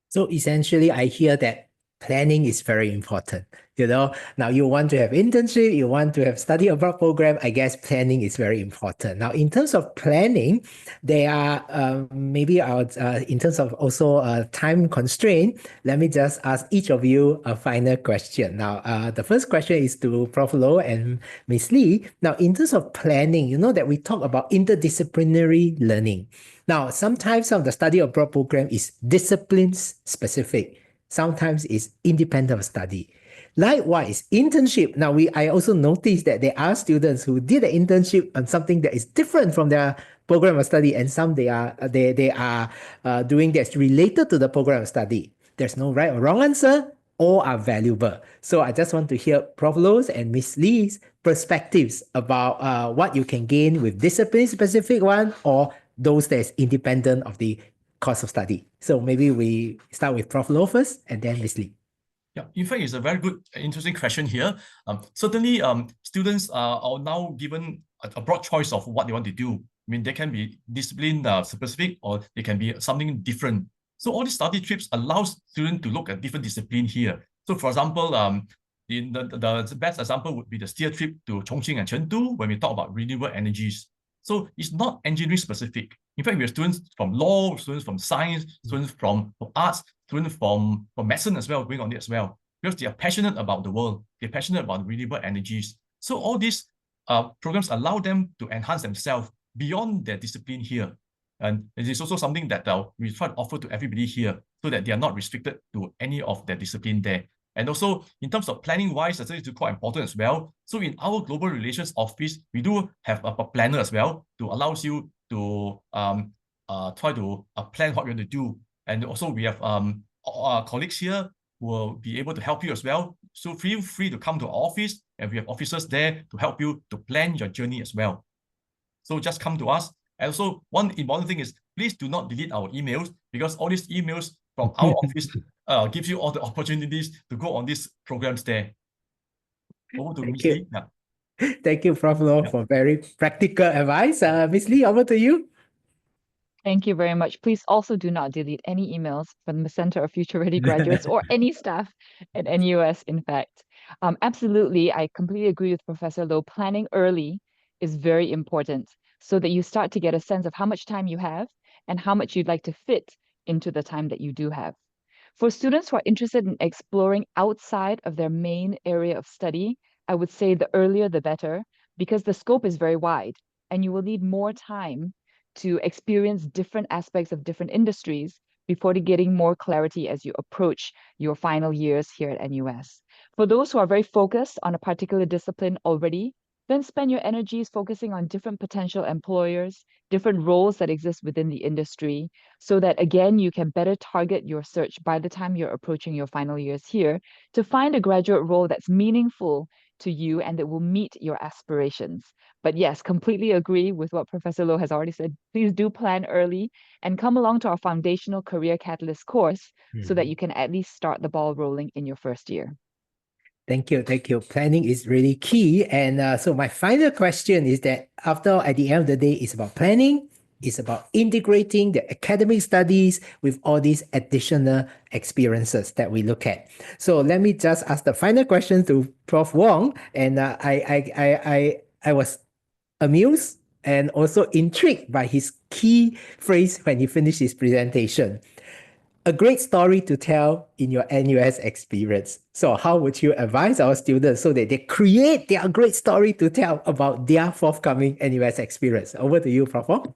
So essentially, I hear that planning is very important. Now you want to have internship, you want to have study abroad program. I guess planning is very important. Now, in terms of planning, there are maybe in terms of also time constraint. Let me just ask each of you a final question. Now, the first question is to Prof. Loke and Ms. Lee. Now, in terms of planning, you know that we talk about interdisciplinary learning. Now, sometimes some of the study abroad program is disciplines specific. Sometimes it's independent of study. Likewise, internship. Now, I also noticed that there are students who did an internship on something that is different from their program of study, and some they are doing that's related to the program of study. There's no right or wrong answer. All are valuable. So I just want to hear Prof. Lowe's and Ms. Lee's perspectives about what you can gain with discipline-specific one or those that is independent of the course of study. So maybe we start with Prof. Lowe first and then Ms. Lee. Yeah, in fact, it's a very good, interesting question here. Certainly, students are now given a broad choice of what they want to do. I mean, they can be discipline specific or they can be something different. So all these study trips allows students to look at different discipline here. So for example, the best example would be the STEER trip to Chongqing and Chengdu when we talk about renewable energies. So it's not engineering specific. In fact, we have students from law, students from science, students from arts, students from medicine as well, going on it as well, because they are passionate about the world. They're passionate about renewable energies. So all these programs allow them to enhance themselves beyond their discipline here. And it is also something that we try to offer to everybody here so that they are not restricted to any of their discipline there. And also, in terms of planning-wise, I think it's quite important as well. So in our Global Relations Office, we do have a planner as well to allow you to try to plan what you want to do. And also, we have our colleagues here who will be able to help you as well. So feel free to come to our office, and we have officers there to help you to plan your journey as well. So just come to us. And also, one important thing is, please do not delete our emails, because all these emails from our office gives you all the opportunities to go on these programs there. Over to Ms. Lee. Yeah. Thank you, Prof. Lowe, for very practical advice. Ms. Lee, over to you. Thank you very much. Please also do not delete any emails from the Center of Future Ready Graduates or any staff at NUS, in fact. Absolutely, I completely agree with Professor Lowe. Planning early is very important so that you start to get a sense of how much time you have and how much you'd like to fit into the time that you do have. For students who are interested in exploring outside of their main area of study, I would say the earlier the better, because the scope is very wide and you will need more time to experience different aspects of different industries before getting more clarity as you approach your final years here at NUS. For those who are very focused on a particular discipline already, then spend your energies focusing on different potential employers, different roles that exist within the industry, so that again, you can better target your search by the time you're approaching your final years here to find a graduate role that's meaningful to you and that will meet your aspirations. But yes, completely agree with what Professor Loke has already said. Please do plan early and come along to our foundational career catalyst course so that you can at least start the ball rolling in your first year. Thank you. Thank you. Planning is really key. And so my final question is that at the end of the day, it's about planning. It's about integrating the academic studies with all these additional experiences that we look at. So let me just ask the final question to Prof. Wong. And I was amused and also intrigued by his key phrase when he finished his presentation. A great story to tell in your NUS experience. So how would you advise our students so that they create their great story to tell about their forthcoming NUS experience? Over to you, Prof. Wong.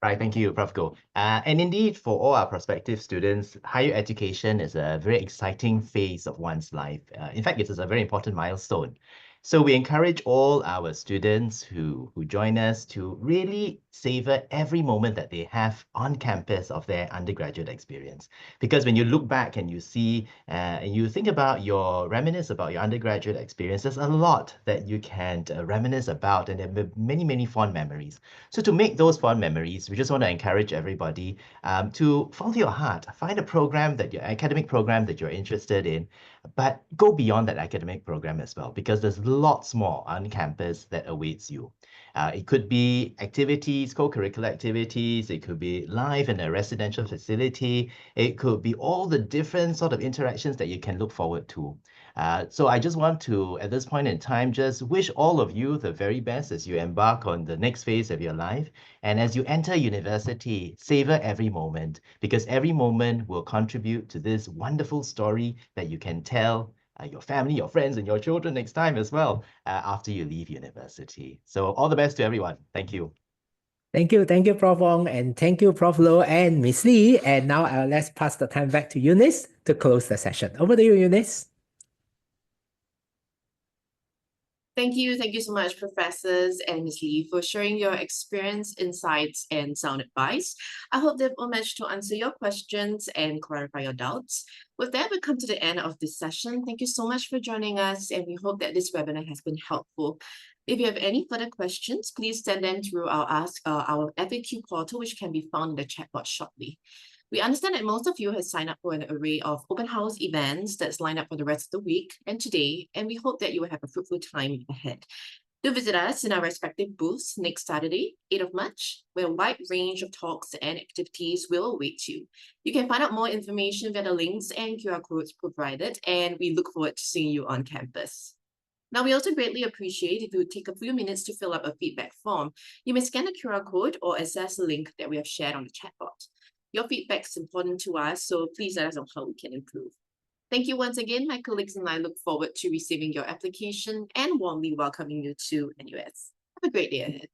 Right, thank you, Prof. Go. And indeed, for all our prospective students, higher education is a very exciting phase of one's life. In fact, it is a very important milestone. So we encourage all our students who join us to really savor every moment that they have on campus of their undergraduate experience. Because when you look back and you see, and you think about reminisce about your undergraduate experience, there's a lot that you can reminisce about, and there are many, many fond memories. So to make those fond memories, we just want to encourage everybody to follow your heart, find a program your academic program that you're interested in, but go beyond that academic program as well, because there's lots more on campus that awaits you. It could be activities, co-curricular activities, it could be live in a residential facility, it could be all the different sort of interactions that you can look forward to. So I just want to, at this point in time, just wish all of you the very best as you embark on the next phase of your life. And as you enter university, savor every moment, because every moment will contribute to this wonderful story that you can tell your family, your friends, and your children next time as well after you leave university. So all the best to everyone. Thank you. Thank you, Prof. Wong, and thank you, Prof. Loh and Miss Lee. And now let's pass the time back to Eunice to close the session. Over to you, Eunice. Thank you so much, Professors and Ms. Lee, for sharing your experience, insights, and sound advice. I hope they've all managed to answer your questions and clarify your doubts. With that, we come to the end of this session. Thank you so much for joining us, and we hope that this webinar has been helpful. If you have any further questions, please send them through our FAQ portal, which can be found in the chat box shortly. We understand that most of you have signed up for an array of open house events that's lined up for the rest of the week and today, and we hope that you will have a fruitful time ahead. Do visit us in our respective booths next Saturday, 8th of March, where a wide range of talks and activities will await you. You can find out more information via the links and QR codes provided, and we look forward to seeing you on campus. Now, we also greatly appreciate if you would take a few minutes to fill up a feedback form. You may scan the QR code or access the link that we have shared on the chatbot. Your feedback is important to us, so please let us know how we can improve. Thank you once again. My colleagues and I look forward to receiving your application and warmly welcoming you to NUS. Have a great day ahead.